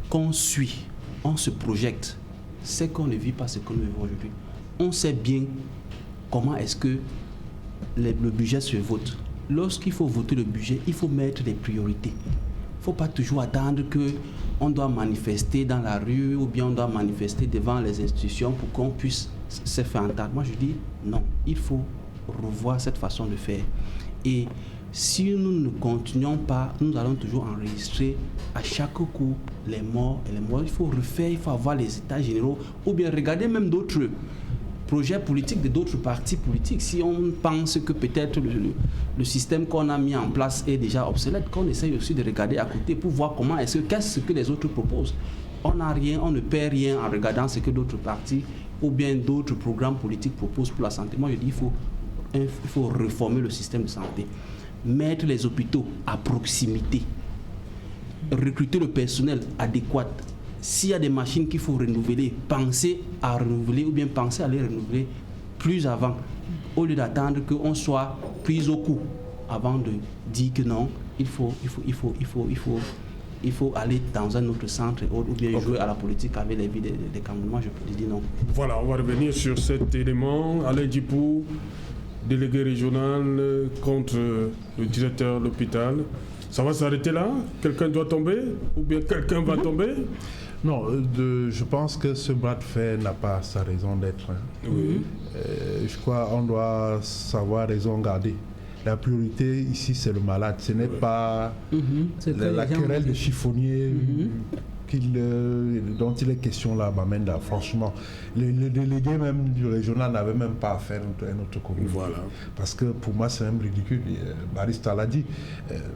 qu'on suit, on se projette, c'est qu'on ne vit pas ce que nous vivons aujourd'hui. On sait bien comment est-ce que le budget se vote. Lorsqu'il faut voter le budget, il faut mettre des priorités. Il ne faut pas toujours attendre qu'on doit manifester dans la rue ou bien on doit manifester devant les institutions pour qu'on puisse se faire entendre. Moi, je dis non, il faut revoir cette façon de faire. Et si nous ne continuons pas, nous allons toujours enregistrer à chaque coup les morts et les morts. Il faut refaire, il faut avoir les états généraux ou bien regarder même d'autres projets politiques de d'autres partis politiques. Si on pense que peut-être le système qu'on a mis en place est déjà obsolète, qu'on essaye aussi de regarder à côté pour voir qu'est-ce que les autres proposent. On n'a rien, on ne perd rien en regardant ce que d'autres partis ou bien d'autres programmes politiques proposent pour la santé. Moi, je dis il faut réformer le système de santé, mettre les hôpitaux à proximité, recruter le personnel adéquat. S'il y a des machines qu'il faut renouveler, penser à renouveler ou bien penser à les renouveler plus avant, au lieu d'attendre qu'on soit pris au coup avant de dire que non, il faut aller dans un autre centre ou bien jouer à la politique avec les vies des Camerounais. Moi, je dis non. Voilà, on va revenir sur cet élément. Alain Djipou, délégué régional contre le directeur de l'hôpital. Ça va s'arrêter là? Quelqu'un doit tomber? Ou bien quelqu'un va tomber? Non, je pense que ce bras de fer n'a pas sa raison d'être. Oui. Je crois qu'on doit savoir raison garder. La priorité ici, c'est le malade. Ce n'est pas la querelle de chiffonnier dont il est question là, Bamenda. Franchement, le délégué même du régional n'avait même pas à faire un autre commune. Voilà. Parce que pour moi, c'est même ridicule. Barista l'a dit.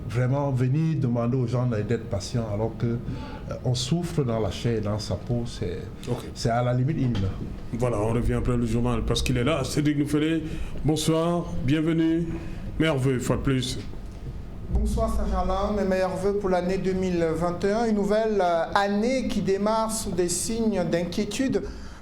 Vraiment, venir demander aux gens d'être patients alors qu'on souffre dans la chair, dans sa peau, c'est à la limite inhumain. Voilà, on revient après le journal parce qu'il est là. Cédric Noufélé, bonsoir, bienvenue. Meilleurs vœux, une fois de plus. Bonsoir Saint-Germain, mes meilleurs vœux pour l'année 2021, une nouvelle année qui démarre sous des signes d'inquiétude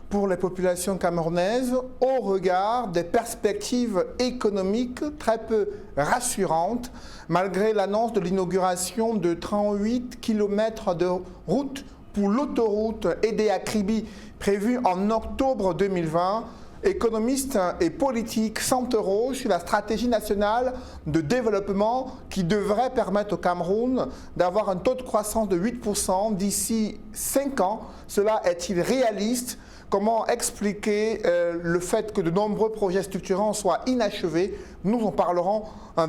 pour les populations camerounaises au regard des perspectives économiques très peu rassurantes malgré l'annonce de l'inauguration de 38 km de route pour l'autoroute Edé-Akribi prévue en octobre 2020. Économistes et politiques s'interrogent sur la stratégie nationale de développement qui devrait permettre au Cameroun d'avoir un taux de croissance de 8% d'ici 5 ans. Cela est-il réaliste? Comment expliquer le fait que de nombreux projets structurants soient inachevés? Nous en parlerons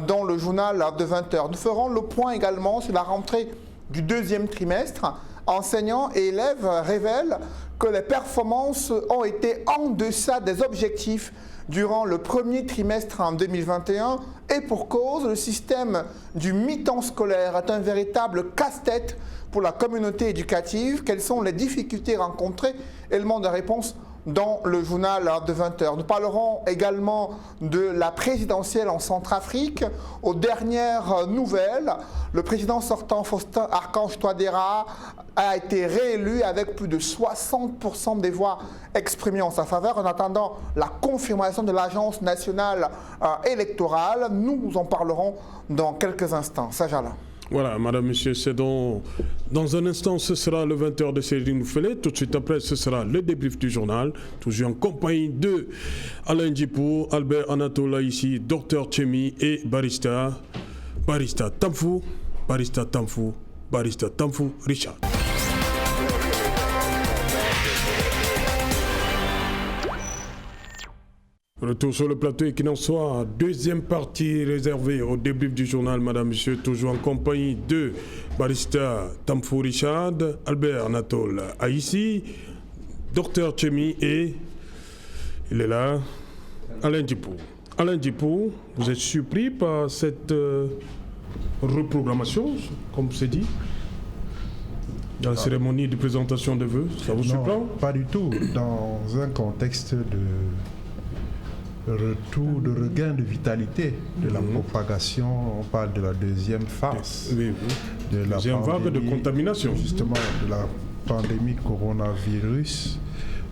dans le journal de 20h. Nous ferons le point également sur la rentrée du deuxième trimestre. Enseignants et élèves révèlent que les performances ont été en deçà des objectifs durant le premier trimestre en 2021 et pour cause, le système du mi-temps scolaire est un véritable casse-tête pour la communauté éducative. Quelles sont les difficultés rencontrées? Élément de réponse dans le journal de 20h. Nous parlerons également de la présidentielle en Centrafrique. Aux dernières nouvelles, le président sortant Faustin Archange Touadéra a été réélu avec plus de 60% des voix exprimées en sa faveur. En attendant la confirmation de l'Agence nationale électorale, nous en parlerons dans quelques instants. Sajala. Voilà, madame, monsieur, c'est dans un instant, ce sera le 20h de Céline Nouffelé. Tout de suite après, ce sera le débrief du journal. Toujours en compagnie de Alain Djipou, Albert Anatola ici, Dr Tchemi et Barista Tamfou Richard. Retour sur le plateau et qu'il en soit, deuxième partie réservée au débrief du journal, madame, monsieur, toujours en compagnie de Barista Tamfou Richard, Albert Anatole Aïssi, Dr Tchemi et, il est là, Alain Djipou. Alain Djipou, vous êtes surpris par cette reprogrammation, comme c'est dit, dans la cérémonie de présentation de vœux? Ça vous surprend? Non, pas du tout. Dans un contexte de retour, de regain de vitalité de la propagation, on parle de la deuxième phase, de la deuxième vague de contamination, justement de la pandémie coronavirus.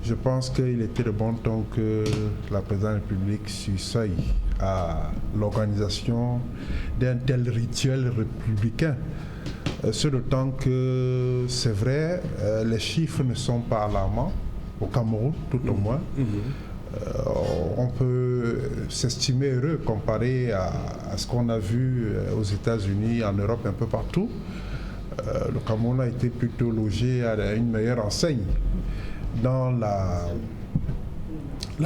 Je pense qu'il était de bon ton que la présidente de la République s'essaye à l'organisation d'un tel rituel républicain. Ce d'autant que c'est vrai, les chiffres ne sont pas alarmants au Cameroun, tout au moins. On peut s'estimer heureux comparé à ce qu'on a vu aux États-Unis, en Europe, un peu partout. Le Cameroun a été plutôt logé à une meilleure enseigne dans la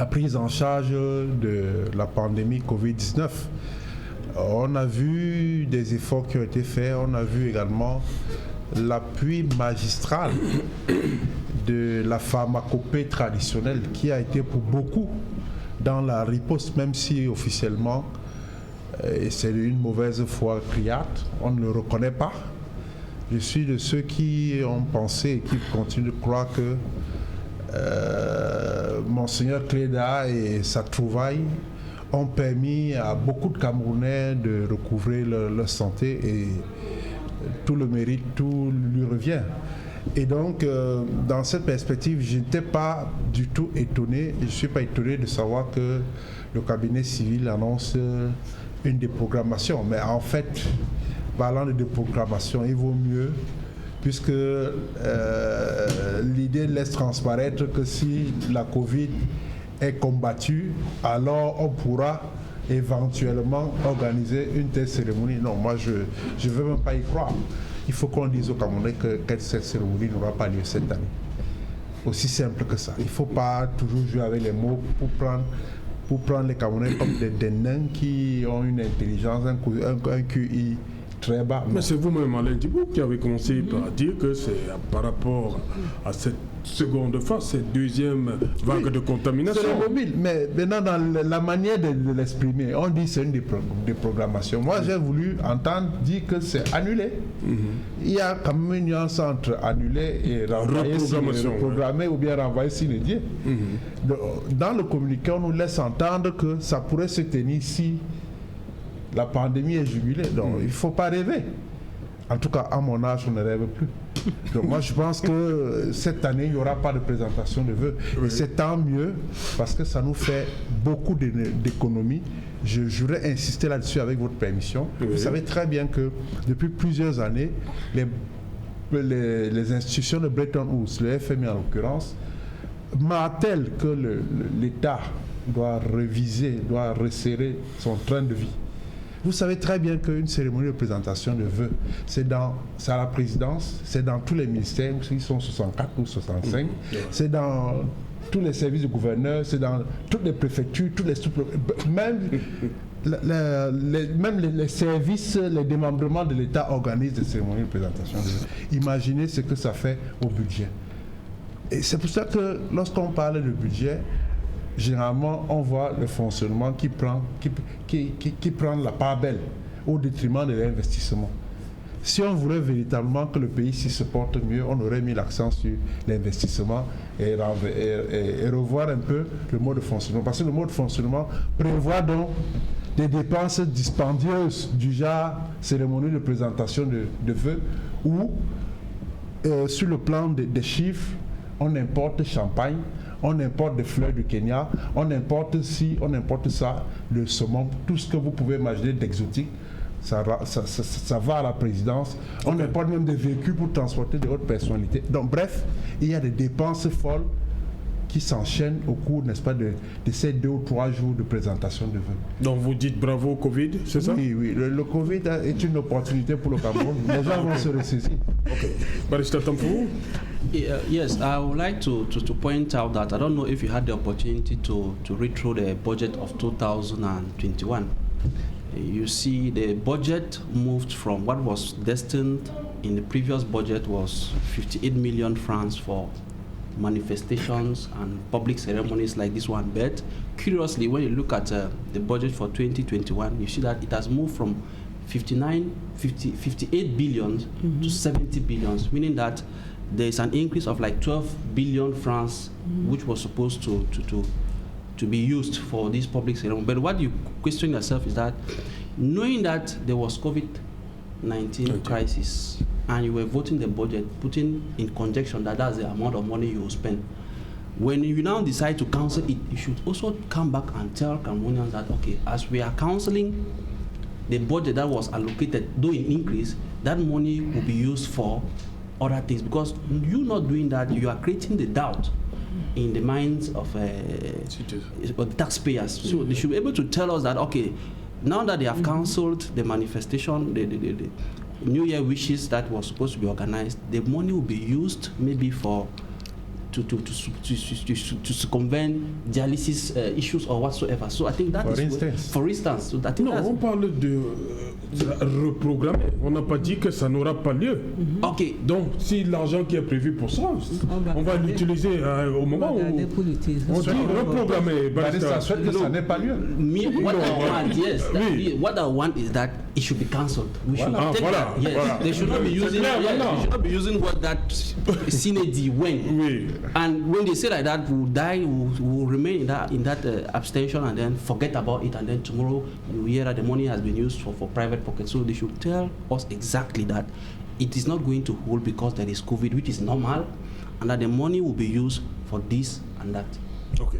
prise en charge de la pandémie Covid-19. On a vu des efforts qui ont été faits, on a vu également l'appui magistral de la pharmacopée traditionnelle qui a été pour beaucoup dans la riposte, même si officiellement c'est une mauvaise foi criarde, on ne le reconnaît pas. Je suis de ceux qui ont pensé et qui continuent de croire que Monseigneur Cléda et sa trouvaille ont permis à beaucoup de Camerounais de recouvrer leur santé et tout le mérite, tout lui revient. Et donc, dans cette perspective, je n'étais pas du tout étonné, je ne suis pas étonné de savoir que le cabinet civil annonce une déprogrammation. Mais en fait, parlant de déprogrammation, il vaut mieux, puisque l'idée laisse transparaître que si la Covid est combattue, alors on pourra éventuellement organiser une telle cérémonie. Non, moi je ne veux même pas y croire. Il faut qu'on dise aux Camerounais que cette cérémonie n'aura pas lieu cette année. Aussi simple que ça. Il ne faut pas toujours jouer avec les mots pour prendre les Camerounais comme des nains qui ont une intelligence, un QI très bas. Mais c'est vous-même, Alain Djipou, qui avez commencé par dire que c'est par rapport à cette seconde phase, cette deuxième vague de contamination. C'est mobile, mais maintenant dans la manière de l'exprimer, on dit que c'est une déprogrammation. Moi j'ai voulu entendre dire que c'est annulé. Il y a quand même une nuance entre annuler et renvoyer, reprogrammer ou bien renvoyer sinédier. Dans le communiqué, on nous laisse entendre que ça pourrait se tenir si la pandémie est jubilée. Donc il ne faut pas rêver. En tout cas, à mon âge, on ne rêve plus. Donc moi, je pense que cette année, il n'y aura pas de présentation de vœux. Et c'est tant mieux, parce que ça nous fait beaucoup d'économies. Je voudrais insister là-dessus avec votre permission. Vous savez très bien que depuis plusieurs années, les institutions de Bretton Woods, le FMI en l'occurrence, martèlent que l'État doit réviser, doit resserrer son train de vie. Vous savez très bien qu'une cérémonie de présentation de vœux, c'est à la présidence, c'est dans tous les ministères, ils sont 64 ou 65, c'est dans tous les services du gouverneur, c'est dans toutes les préfectures, tous les même les services, les démembrements de l'État organisent des cérémonies de présentation de vœux. Imaginez ce que ça fait au budget. Et c'est pour ça que lorsqu'on parle de budget, généralement, on voit le fonctionnement qui prend la part belle au détriment de l'investissement. Si on voulait véritablement que le pays se porte mieux, on aurait mis l'accent sur l'investissement et revoir un peu le mode de fonctionnement. Parce que le mode de fonctionnement prévoit donc des dépenses dispendieuses du genre cérémonie de présentation de vœux ou sur le plan des chiffres, on importe champagne, on importe des fleurs du Kenya, on importe ci, on importe ça, le saumon, tout ce que vous pouvez imaginer d'exotique ça va à la présidence. On importe même des véhicules pour transporter des autres personnalités. Donc bref, il y a des dépenses folles qui s'enchaînent au cours, n'est-ce pas, de ces 2 ou 3 jours de présentation de vœux. Donc vous dites bravo au Covid, c'est ça? Oui, le Covid est une opportunité pour le Cameroun. Les gens vont se ressaisir. Ok. Barrister Tampou? Yes, I would like to point out that I don't know if you had the opportunity to read through the budget of 2021. You see the budget moved from what was destined in the previous budget was 58 million francs for manifestations and public ceremonies like this one. But curiously, when you look at the budget for 2021, you see that it has moved from 58 billion to 70 billions, meaning that there is an increase of like 12 billion francs, which was supposed to be used for this public ceremony. But what you question yourself is that, knowing that there was COVID-19 crisis, and you were voting the budget, putting in conjunction that that's the amount of money you will spend. When you now decide to cancel it, you should also come back and tell Cameroonians that, okay, as we are cancelling the budget that was allocated, though in increase, that money will be used for other things. Because you not doing that, you are creating the doubt in the minds of the taxpayers. So they should be able to tell us that, okay, now that they have cancelled the manifestation, the New Year wishes that was supposed to be organized, the money will be used maybe for to circumvent dialysis issues or whatsoever. So I think that for instance. So I think on parle de reprogrammer. On n'a pas dit que ça n'aura pas lieu. Ok. Donc si l'argent qui est prévu pour ça, on va l'utiliser au moment où on dit reprogrammer. Ça souhaite que ça n'ait pas lieu. What I want is that it should be cancelled. We should take that. Yes. Voilà. They should not be using. They should not be using what that synergy went. Oui. And when they say like that, we'll die, we'll remain in that abstention and then forget about it, and then tomorrow you hear that the money has been used for private pockets. So they should tell us exactly that it is not going to hold because there is COVID, which is normal, and that the money will be used for this and that. Ok.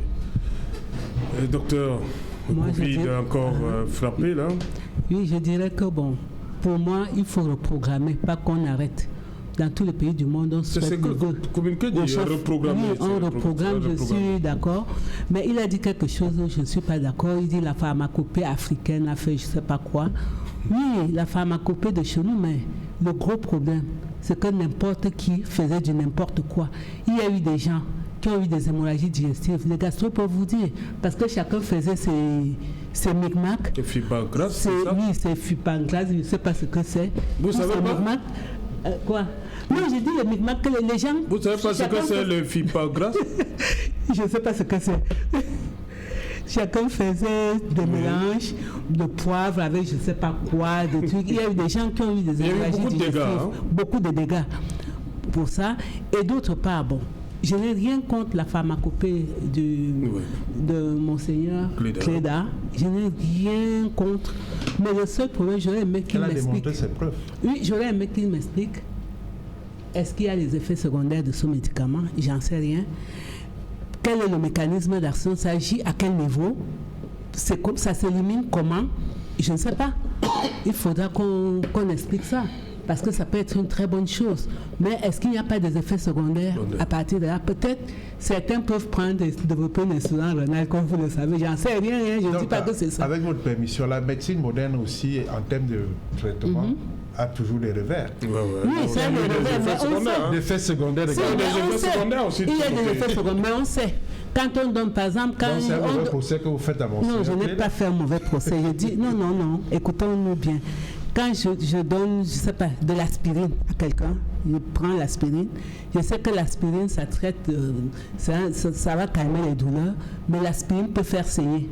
Docteur, le Covid a encore frappé là. Oui, je dirais que bon, pour moi, il faut reprogrammer, pas qu'on arrête. Dans tous les pays du monde, on souhaite reprogrammer. Oui, on reprogramme, je suis d'accord. Mais il a dit quelque chose où je ne suis pas d'accord. Il dit la pharmacopée africaine a fait je ne sais pas quoi. Oui, la pharmacopée de chez nous, mais le gros problème, c'est que n'importe qui faisait du n'importe quoi. Il y a eu des gens qui ont eu des hémorragies digestives. Les gastro peuvent vous dire, parce que chacun faisait ses micmacs. C'est Fibagras, c'est ça? Oui, c'est Fibagras, je ne sais pas ce que c'est. Vous savez pas? Quoi? Non, j'ai dit le micmac que les gens... Vous savez pas ce que c'est le Fibagras? Je ne sais pas ce que c'est. Chacun faisait des mélanges de poivre avec je ne sais pas quoi, des trucs. Il y a eu des gens qui ont eu des hémorragies digestives. Beaucoup de dégâts pour ça. Et d'autre part, bon, je n'ai rien contre la pharmacopée de Monseigneur Cléda. Je n'ai rien contre. Mais le seul problème, j'aurais aimé qu'il m'explique. Elle a démontré ses preuves. Oui, j'aurais aimé qu'il m'explique. Est-ce qu'il y a des effets secondaires de ce médicament? J'en sais rien. Quel est le mécanisme d'action? Ça agit à quel niveau? Ça s'élimine comment? Je ne sais pas. Il faudra qu'on explique ça. Parce que ça peut être une très bonne chose. Mais est-ce qu'il n'y a pas des effets secondaires à partir de là? Peut-être certains peuvent développer une insuffisance rénale, comme vous le savez. J'en sais rien, je ne dis pas que c'est ça. Avec votre permission, la médecine moderne aussi, en termes de traitement, a toujours des revers. Oui, c'est des effets secondaires. Il y a des effets secondaires, mais on sait. Quand on donne, par exemple... c'est un mauvais procès que vous faites à mon Non, je n'ai pas fait un mauvais procès. Je dis, non, écoutons-nous bien. Quand je donne, je ne sais pas, de l'aspirine à quelqu'un, je prends l'aspirine, je sais que l'aspirine, ça traite, ça va calmer les douleurs, mais l'aspirine peut faire saigner.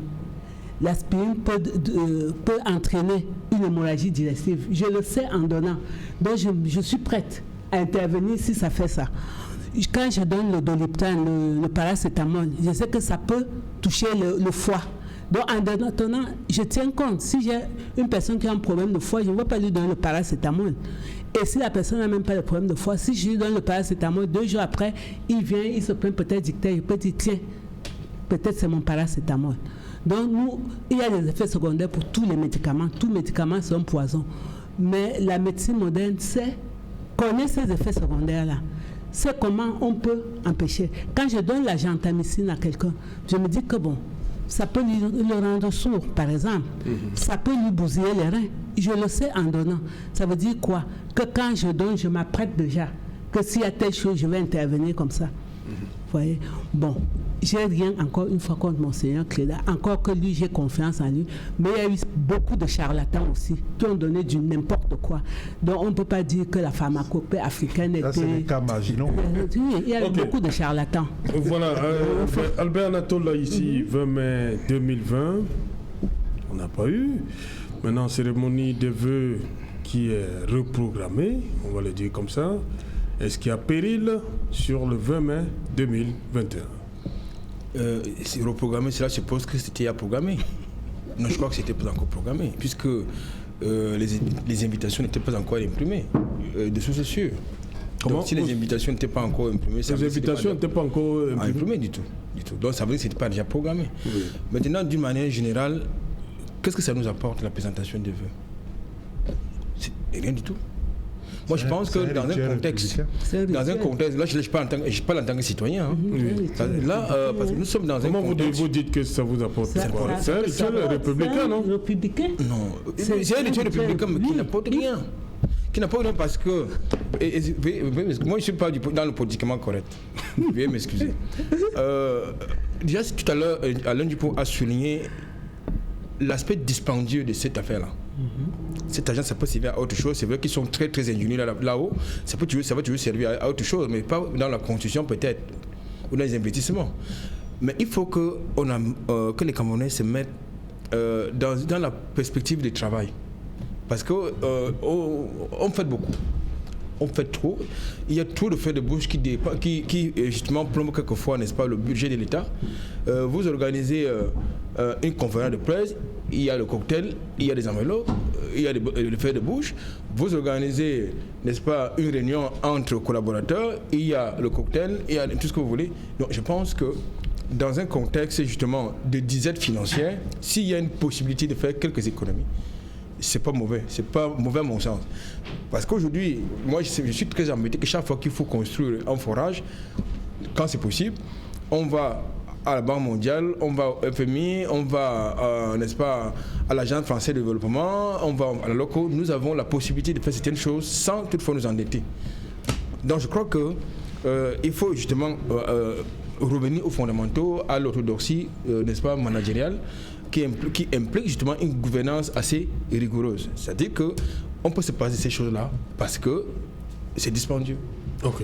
L'aspirine peut entraîner une hémorragie digestive. Je le sais en donnant. Donc, je suis prête à intervenir si ça fait ça. Quand je donne le Doliptan, le paracétamol, je sais que ça peut toucher le foie. Donc, en donnant, je tiens compte. Si j'ai une personne qui a un problème de foie, je ne vais pas lui donner le paracétamol. Et si la personne n'a même pas de problème de foie, si je lui donne le paracétamol, 2 jours après, il vient, il se plaint peut-être d'ictère. Je peux dire, tiens, peut-être c'est mon paracétamol. Donc, il y a des effets secondaires pour tous les médicaments. Tous médicaments sont poison. Mais la médecine moderne connaît ces effets secondaires-là. C'est comment on peut empêcher. Quand je donne la gentamicine à quelqu'un, je me dis que bon, ça peut le rendre sourd, par exemple. Ça peut lui bousiller les reins. Je le sais en donnant. Ça veut dire quoi? Que quand je donne, je m'apprête déjà. Que s'il y a telle chose, je vais intervenir comme ça. Vous voyez? Bon, j'ai rien encore une fois contre Monseigneur Cléda. Encore que lui, j'ai confiance en lui. Mais il y a eu beaucoup de charlatans aussi qui ont donné du n'importe quoi. Donc on ne peut pas dire que la pharmacopée africaine était... Ça, c'est le cas marginaux. Oui, il y a eu beaucoup de charlatans. Voilà, Albert Anatole, là, ici, 20 mai 2020, on n'a pas eu. Maintenant, cérémonie de vœux qui est reprogrammée, on va le dire comme ça. Est-ce qu'il y a péril sur le 20 mai 2021? C'est reprogrammé, cela suppose que c'était à programmer. Non, je crois que c'était pas encore programmé, puisque les invitations n'étaient pas encore imprimées. De ce c'est sûr. Comment? Donc si les invitations n'étaient pas encore imprimées, ça les invitations n'étaient pas encore imprimées du tout. Donc ça veut dire que ce n'était pas déjà programmé. Oui. Maintenant, d'une manière générale, qu'est-ce que ça nous apporte la présentation des vœux? Rien du tout. Moi, je pense que dans un contexte, là, je parle en tant que citoyen. Hein. Là, parce que nous sommes dans un contexte. Comment vous dites que ça vous apporte? C'est un rituel républicain, non? Républicain? Non, c'est un rituel républicain, mais qui n'apporte rien. Qui n'apporte rien parce que. Moi, je ne suis pas dans le politiquement correct. Veuillez m'excuser. Déjà, tout à l'heure, Alain Dupont a souligné l'aspect dispendieux de cette affaire-là. Cette agence, ça peut servir à autre chose. C'est vrai qu'ils sont très très ingénieux là-haut. Ça va toujours servir à autre chose, mais pas dans la construction peut-être, ou dans les investissements. Mais il faut que les Camerounais se mettent dans la perspective du travail. Parce qu'on fait beaucoup. On fait trop. Il y a trop de feux de bouche qui justement plombent quelquefois, n'est-ce pas, le budget de l'État. Vous organisez une conférence de presse, il y a le cocktail, il y a des enveloppes, il y a des feux de bouche. Vous organisez, n'est-ce pas, une réunion entre collaborateurs, il y a le cocktail, il y a tout ce que vous voulez. Donc je pense que dans un contexte justement de disette financière, s'il y a une possibilité de faire quelques économies, c'est pas mauvais à mon sens. Parce qu'aujourd'hui, moi je suis très embêté que chaque fois qu'il faut construire un forage, quand c'est possible, on va à la Banque mondiale, on va au FMI, on va, n'est-ce pas, à l'Agence française de développement, on va à la LOCO. Nous avons la possibilité de faire certaines choses sans toutefois nous endetter. Donc je crois qu'il faut justement revenir aux fondamentaux, à l'orthodoxie, n'est-ce pas, managériale, qui implique justement une gouvernance assez rigoureuse. C'est-à-dire qu'on peut se passer ces choses-là parce que c'est dispendieux. Ok.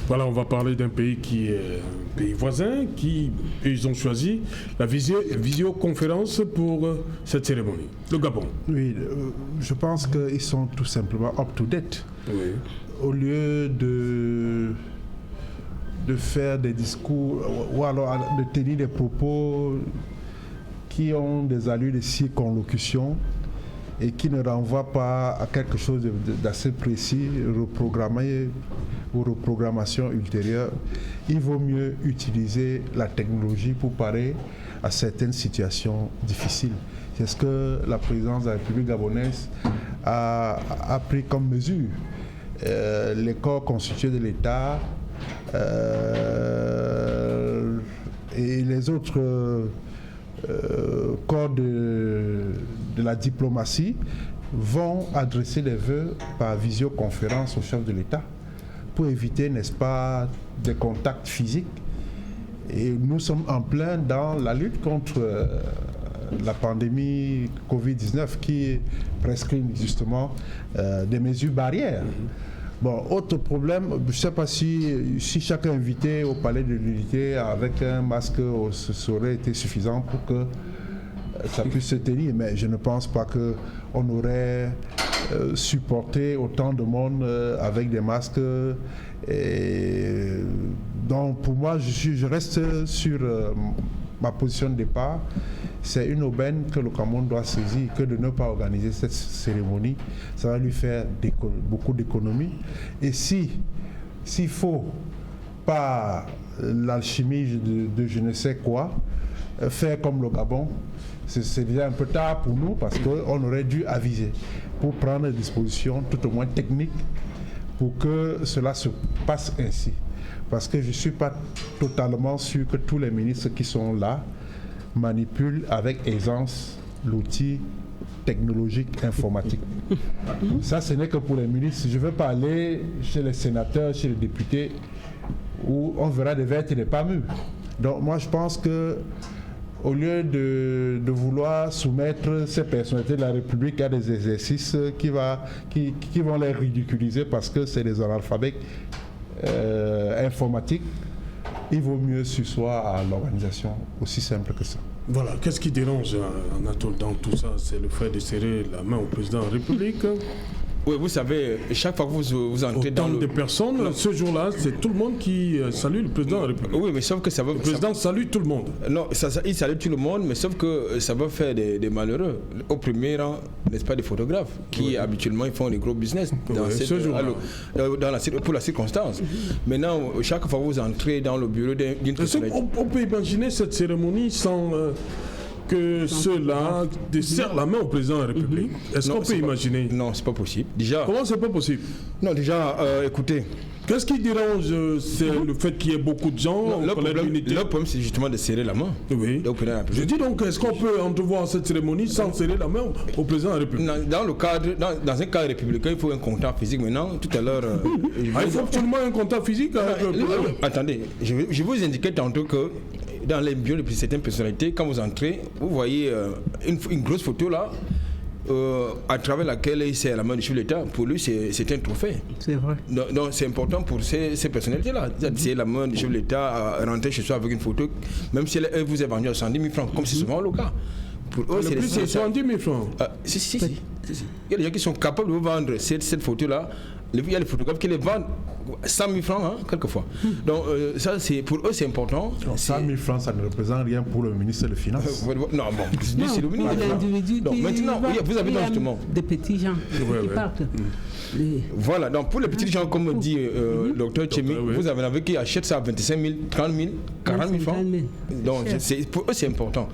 Voilà, on va parler d'un pays qui est un pays voisin, ils ont choisi la visioconférence pour cette cérémonie, le Gabon. Oui, je pense qu'ils sont tout simplement up-to-date. Oui. Au lieu de faire des discours ou alors de tenir des propos qui ont des allures de circonlocution et qui ne renvoient pas à quelque chose d'assez précis, reprogrammé ou reprogrammation ultérieure, il vaut mieux utiliser la technologie pour parer à certaines situations difficiles. C'est ce que la présidence de la République gabonaise a pris comme mesure. Les corps constitués de l'État et les autres corps de la diplomatie vont adresser les vœux par visioconférence au chef de l'État pour éviter, n'est-ce pas, des contacts physiques. Et nous sommes en plein dans la lutte contre la pandémie Covid-19 qui prescrit justement des mesures barrières. Bon, autre problème, je ne sais pas si chaque invité au Palais de l'Unité avec un masque ça aurait été suffisant pour que ça puisse se tenir, mais je ne pense pas qu'on aurait supporté autant de monde avec des masques. Et donc pour moi, je reste sur ma position de départ. C'est une aubaine que le Cameroun doit saisir, que de ne pas organiser cette cérémonie. Ça va lui faire beaucoup d'économies. Et s'il faut, pas l'alchimie de je ne sais quoi, faire comme le Gabon, c'est déjà un peu tard pour nous parce qu'on aurait dû aviser pour prendre des dispositions tout au moins techniques pour que cela se passe ainsi. Parce que je ne suis pas totalement sûr que tous les ministres qui sont là manipulent avec aisance l'outil technologique informatique. Ça, ce n'est que pour les ministres. Je ne veux pas aller chez les sénateurs, chez les députés, où on verra des vertes et des pas mûres. Donc moi, je pense que au lieu de vouloir soumettre ces personnalités de la République à des exercices qui vont les ridiculiser parce que c'est des analphabètes informatiques, il vaut mieux s'asseoir à l'organisation, aussi simple que ça. Voilà, qu'est-ce qui dérange Anatole dans tout ça? C'est le fait de serrer la main au président de la République. Oui, vous savez, chaque fois que vous entrez dans de personnes, non. Ce jour-là, c'est tout le monde qui salue le président de la République. Oui, mais sauf que ça va... Le président salue tout le monde. Non, il salue tout le monde, mais sauf que ça va faire des malheureux. Au premier rang, n'est-ce pas, des photographes qui habituellement ils font des gros business pour la circonstance. Maintenant, chaque fois que vous entrez dans le bureau d'une personnalité... On peut imaginer cette cérémonie sans... que ceux-là serrent la main au président de la République. Est-ce qu'on peut imaginer? Non, c'est pas possible. Déjà. Comment c'est pas possible? Non, déjà, écoutez. Qu'est-ce qui dérange? C'est le fait qu'il y ait beaucoup de gens. Le problème, c'est justement de serrer la main. Oui. Je dis donc, est-ce qu'on peut entrevoir cette cérémonie sans serrer la main au président de la République? Dans un cadre républicain, il faut un contact physique. Maintenant, tout à l'heure. Il faut absolument un contact physique avec le président. Attendez, je vous indiquais tantôt que dans les bureaux de certaines personnalités, quand vous entrez, vous voyez une grosse photo là, à travers laquelle il serre la main du chef de l'État. Pour lui, c'est un trophée. C'est vrai. Donc c'est important pour ces personnalités-là. C'est la main du chef de l'État à rentrer chez soi avec une photo, même si elle vous est vendue à 110 000 francs, comme c'est souvent le cas. Pour eux, c'est 110 000 francs. Si. Il y a des gens qui sont capables de vous vendre cette photo-là. Il y a des photographes qui les vendent 100 000 francs, quelquefois. Donc, ça, pour eux, c'est important. 100 000 francs, ça ne représente rien pour le ministre des Finances. Non, c'est le ministre. Donc, maintenant, vous avez justement des petits gens qui partent. Voilà, donc pour les petits gens, comme dit le docteur Tchemi, vous en avez qui achètent ça à 25 000, 30 000, 40 000 francs. Donc, pour eux, c'est important.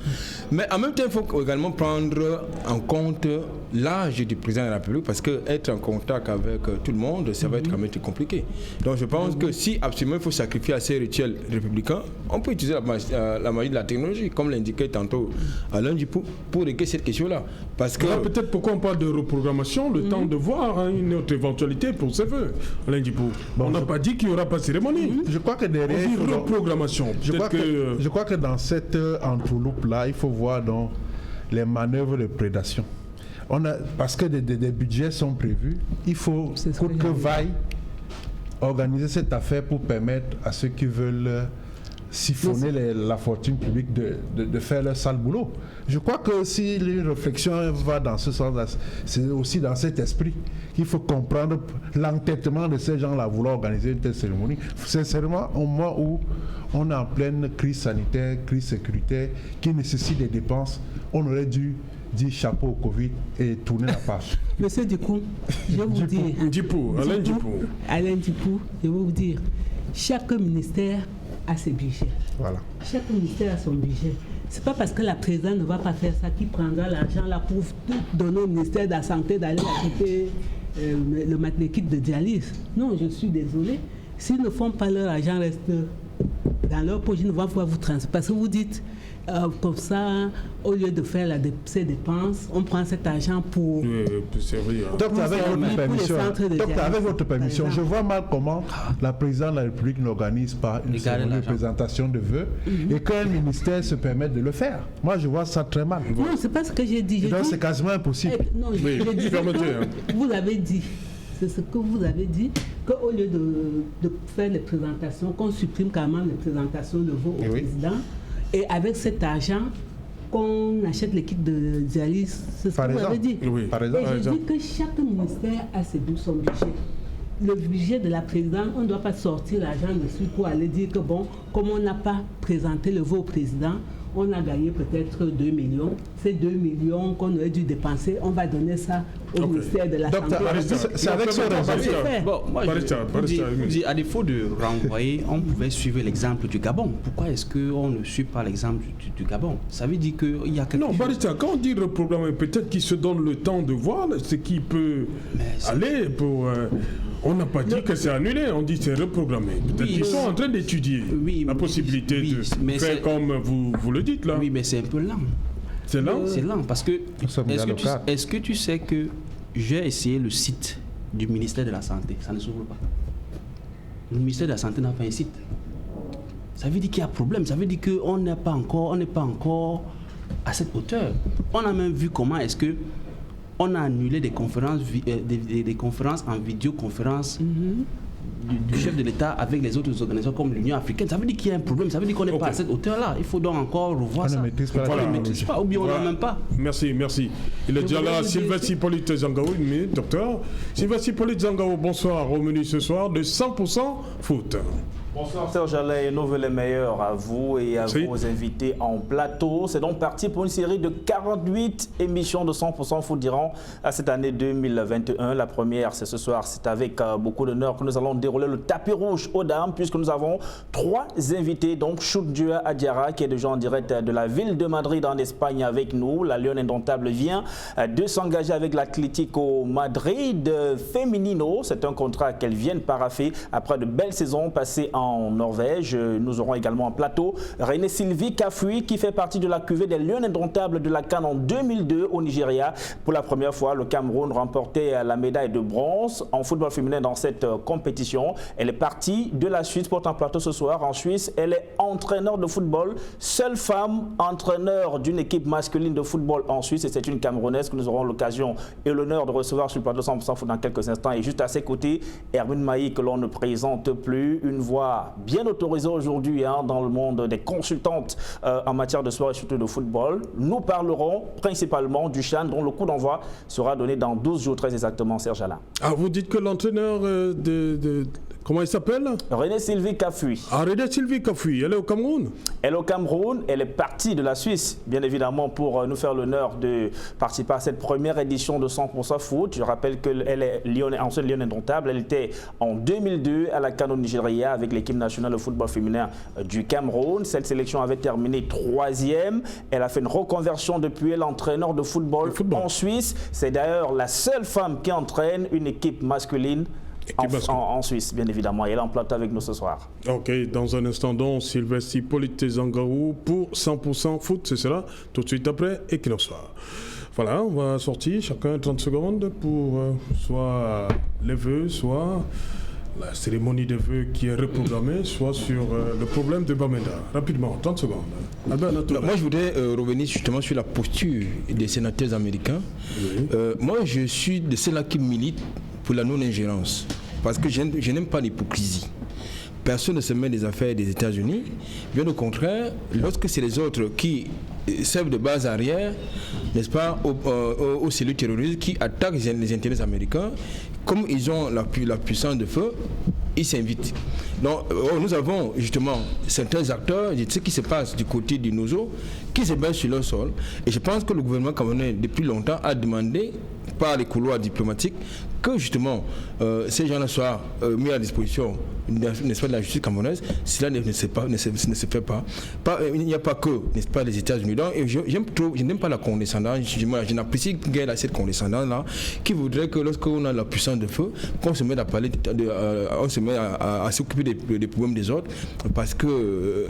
Mais en même temps, il faut également prendre en compte l'âge du président de la République, parce qu'être en contact avec tout le monde, ça va être quand même compliqué. Donc je pense que si absolument il faut sacrifier à ces rituels républicains, on peut utiliser la magie de la technologie, comme l'indiquait tantôt Alain Dupou, pour régler cette question-là. Parce que peut-être pourquoi on parle de reprogrammation, le temps de voir une autre éventualité pour ces vœux. Alain Dupou, on n'a pas dit qu'il n'y aura pas de cérémonie. Je crois que derrière... On dit reprogrammation. Je crois que dans cette entourloupe-là, il faut voir donc les manœuvres de prédation. Parce que des budgets sont prévus, il faut coûte que vaille organiser cette affaire pour permettre à ceux qui veulent siphonner la fortune publique de faire leur sale boulot. Je crois que si une réflexion va dans ce sens, c'est aussi dans cet esprit qu'il faut comprendre l'entêtement de ces gens-là à vouloir organiser une telle cérémonie. Sincèrement, au moment où on est en pleine crise sanitaire, crise sécuritaire, qui nécessite des dépenses, on aurait dû dire chapeau au Covid et tourner la page. Monsieur Dupou, je vais vous dire. Alain Dupou, je vais vous dire, chaque ministère a ses budgets. Voilà. Chaque ministère a son budget. C'est pas parce que la présidente ne va pas faire ça qu'il prendra l'argent là pour donner au ministère de la Santé d'aller acheter le kit de dialyse. Non, je suis désolée. S'ils ne font pas leur argent, reste dans leur poche, ils ne vont pas vous transférer. Parce que vous dites, comme ça, au lieu de faire ces dépenses, on prend cet argent pour... Docteur, avec votre permission, je vois mal comment la présidente de la République n'organise pas une cérémonie de présentation de vœux et qu'un ministère se permette de le faire. Moi, je vois ça très mal. Non, c'est pas ce que j'ai dit. Donc, c'est quasiment impossible. Non, vous l'avez dit. C'est ce que vous avez dit, qu'au lieu de faire les présentations, qu'on supprime carrément les présentations de vos présidents, et avec cet argent, qu'on achète les kits de dialyse, c'est ce que vous avez dit. Oui, par exemple. Et je dis que chaque ministère a son budget. Le budget de la présidente, on ne doit pas sortir l'argent dessus pour aller dire que bon, comme on n'a pas présenté le vœu au président, on a gagné peut-être 2 millions. Ces 2 millions qu'on aurait dû dépenser, on va donner ça au ministère de la Santé. C'est avec ce résultat. Bon, moi, je dis, à défaut de renvoyer, on pouvait suivre l'exemple du Gabon. Pourquoi est-ce qu'on ne suit pas l'exemple du Gabon? Ça veut dire qu'il y a quelque chose... Non, Barista, quand on dit reprogrammer, peut-être qu'il se donne le temps de voir ce qui peut aller pour... on n'a pas dit que c'est annulé, on dit que c'est reprogrammé. Peut-être qu'ils sont en train d'étudier la possibilité de faire comme vous le dites là. Oui, mais c'est un peu lent. C'est lent? C'est lent parce que est-ce que tu sais que j'ai essayé le site du ministère de la Santé, ça ne s'ouvre pas. Le ministère de la Santé n'a pas un site. Ça veut dire qu'il y a un problème, ça veut dire qu'on n'est pas encore à cette hauteur. On a même vu comment est-ce que on a annulé des conférences, des conférences en vidéoconférence du chef de l'État avec les autres organisations comme l'Union africaine. Ça veut dire qu'il y a un problème, ça veut dire qu'on n'est pas à cette hauteur-là. Il faut donc encore revoir ça. On ne maîtrise pas, ou bien on n'en a même pas. Merci. Il est déjà là, Sylvestre Hippolyte Zangao, une minute, docteur. Sylvestre Hippolyte Zangao, bonsoir, au menu ce soir de 100% foot. Bonsoir Serge Alain et nos vœux les meilleurs à vous et à vos invités en plateau. C'est donc parti pour une série de 48 émissions de 100% foot durant cette année 2021. La première, c'est ce soir, c'est avec beaucoup d'honneur que nous allons dérouler le tapis rouge aux dames puisque nous avons 3 invités. Donc Choudjua Adiara qui est déjà en direct de la ville de Madrid en Espagne avec nous. La Lyon Indomptable vient de s'engager avec l'Atlético Madrid Femenino. C'est un contrat qu'elle vient de paraffer après de belles saisons passées en Norvège. Nous aurons également en plateau René Sylvie Kafui qui fait partie de la cuvée des Lions Indomptables de la CAN en 2002 au Nigeria. Pour la première fois, le Cameroun remportait la médaille de bronze en football féminin dans cette compétition. Elle est partie de la Suisse pour un plateau ce soir. En Suisse, elle est entraîneur de football, seule femme entraîneur d'une équipe masculine de football en Suisse et c'est une Camerounaise que nous aurons l'occasion et l'honneur de recevoir sur le plateau 100% foot dans quelques instants. Et juste à ses côtés, Hermine Maï que l'on ne présente plus, une voix bien autorisée aujourd'hui dans le monde des consultantes en matière de sport et surtout de football. Nous parlerons principalement du CHAN dont le coup d'envoi sera donné dans 12 jours très exactement, Serge Alain. Ah, vous dites que l'entraîneur comment il s'appelle? René Sylvie Kafui. Ah, René Sylvie Kafui, elle est au Cameroun? Elle est au Cameroun, elle est partie de la Suisse, bien évidemment, pour nous faire l'honneur de participer à cette première édition de 100% foot. Je rappelle qu'elle est ancienne Lyon Indomptable. Elle était en 2002 à la CAN au Nigeria avec l'équipe nationale de football féminin du Cameroun. Cette sélection avait terminé 3e. Elle a fait une reconversion depuis, elle est entraîneur de football en Suisse. C'est d'ailleurs la seule femme qui entraîne une équipe masculine en Suisse, bien évidemment. Elle est en plateau avec nous ce soir. Ok, dans un instant donc, Sylvestre Hippolyte Zangao pour 100% foot, c'est cela. Tout de suite après, Equinox Soir. Voilà, on va sortir chacun 30 secondes pour soit les vœux, soit la cérémonie de vœux qui est reprogrammée, soit sur le problème de Bamenda. Rapidement, 30 secondes. Moi, je voudrais revenir justement sur la posture des sénateurs américains. Oui. Moi, je suis de ceux-là qui militent pour la non-ingérence, parce que je n'aime pas l'hypocrisie. Personne ne se met des affaires des États-Unis. Bien au contraire, lorsque c'est les autres qui servent de base arrière, n'est-ce pas, aux cellules terroristes qui attaquent les intérêts américains, comme ils ont la puissance de feu, ils s'invitent. Donc, nous avons justement certains acteurs, ce qui se passe du côté du Nozo, qui se battent sur leur sol. Et je pense que le gouvernement camerounais, depuis longtemps, a demandé par les couloirs diplomatiques que justement ces gens-là soient mis à disposition, n'est-ce pas, de la justice camerounaise. Cela ne se fait pas. Il n'y a pas que, n'est-ce pas, les États-Unis. Donc, je n'aime pas la condescendance. Je n'apprécie guère cette condescendance-là, qui voudrait que lorsqu'on a la puissance de feu, qu'on se mette à parler, on se met à s'occuper des problèmes des autres, parce que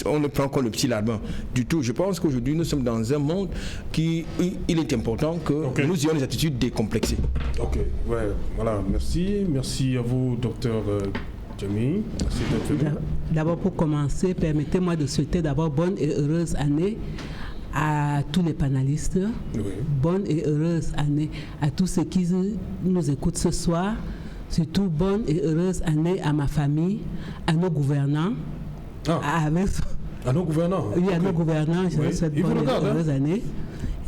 on ne prend qu'un le petit larbin du tout. Je pense qu'aujourd'hui, nous sommes dans un monde qui, il est important que nous ayons des attitudes décomplexées. Ok, ouais, voilà, merci à vous, docteur Jamie. D'abord, pour commencer, permettez-moi de souhaiter d'abord bonne et heureuse année à tous les panélistes. Oui. Bonne et heureuse année à tous ceux qui nous écoutent ce soir. Surtout bonne et heureuse année à ma famille, à nos gouvernants. À nos gouvernants? Oui, à nos gouvernants, je leur souhaite bonne et heureuse année.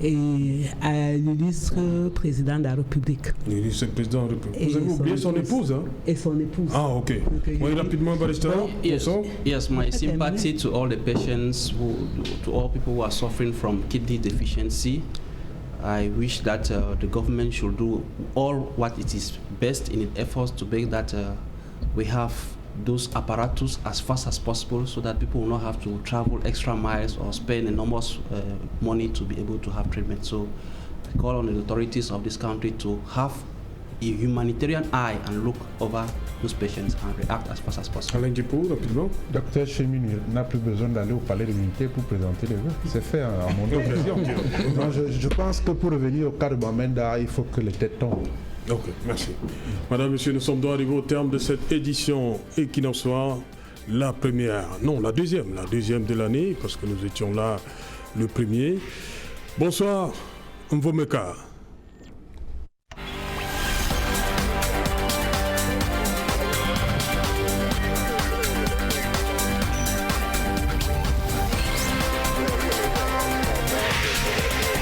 et à l'illustre président de la République. L'illustre président de la République. Vous avez oublié son épouse, hein? Et son épouse. Ah, ok. Oui, rapidement, Barista. Yes, my sympathy to all the patients, to all people who are suffering from kidney deficiency. I wish that the government should do all what it is best in its efforts to make that we have those apparatus as fast as possible so that people will not have to travel extra miles or spend enormous money to be able to have treatment. So I call on the authorities of this country to have a humanitarian eye and look over those patients and react as fast as possible. Alain Djipo, rapidement. Docteur Chemi n'a plus besoin d'aller au palais de l'unité pour présenter les vœux. C'est fait en mon nom. Je pense que pour revenir au cas de Bamenda, il faut que les têtes tombent. Ok, merci. Madame, Monsieur, nous sommes donc arrivés au terme de cette édition Equinoxoir, la deuxième de l'année, parce que nous étions là le premier. Bonsoir, Mvomeka.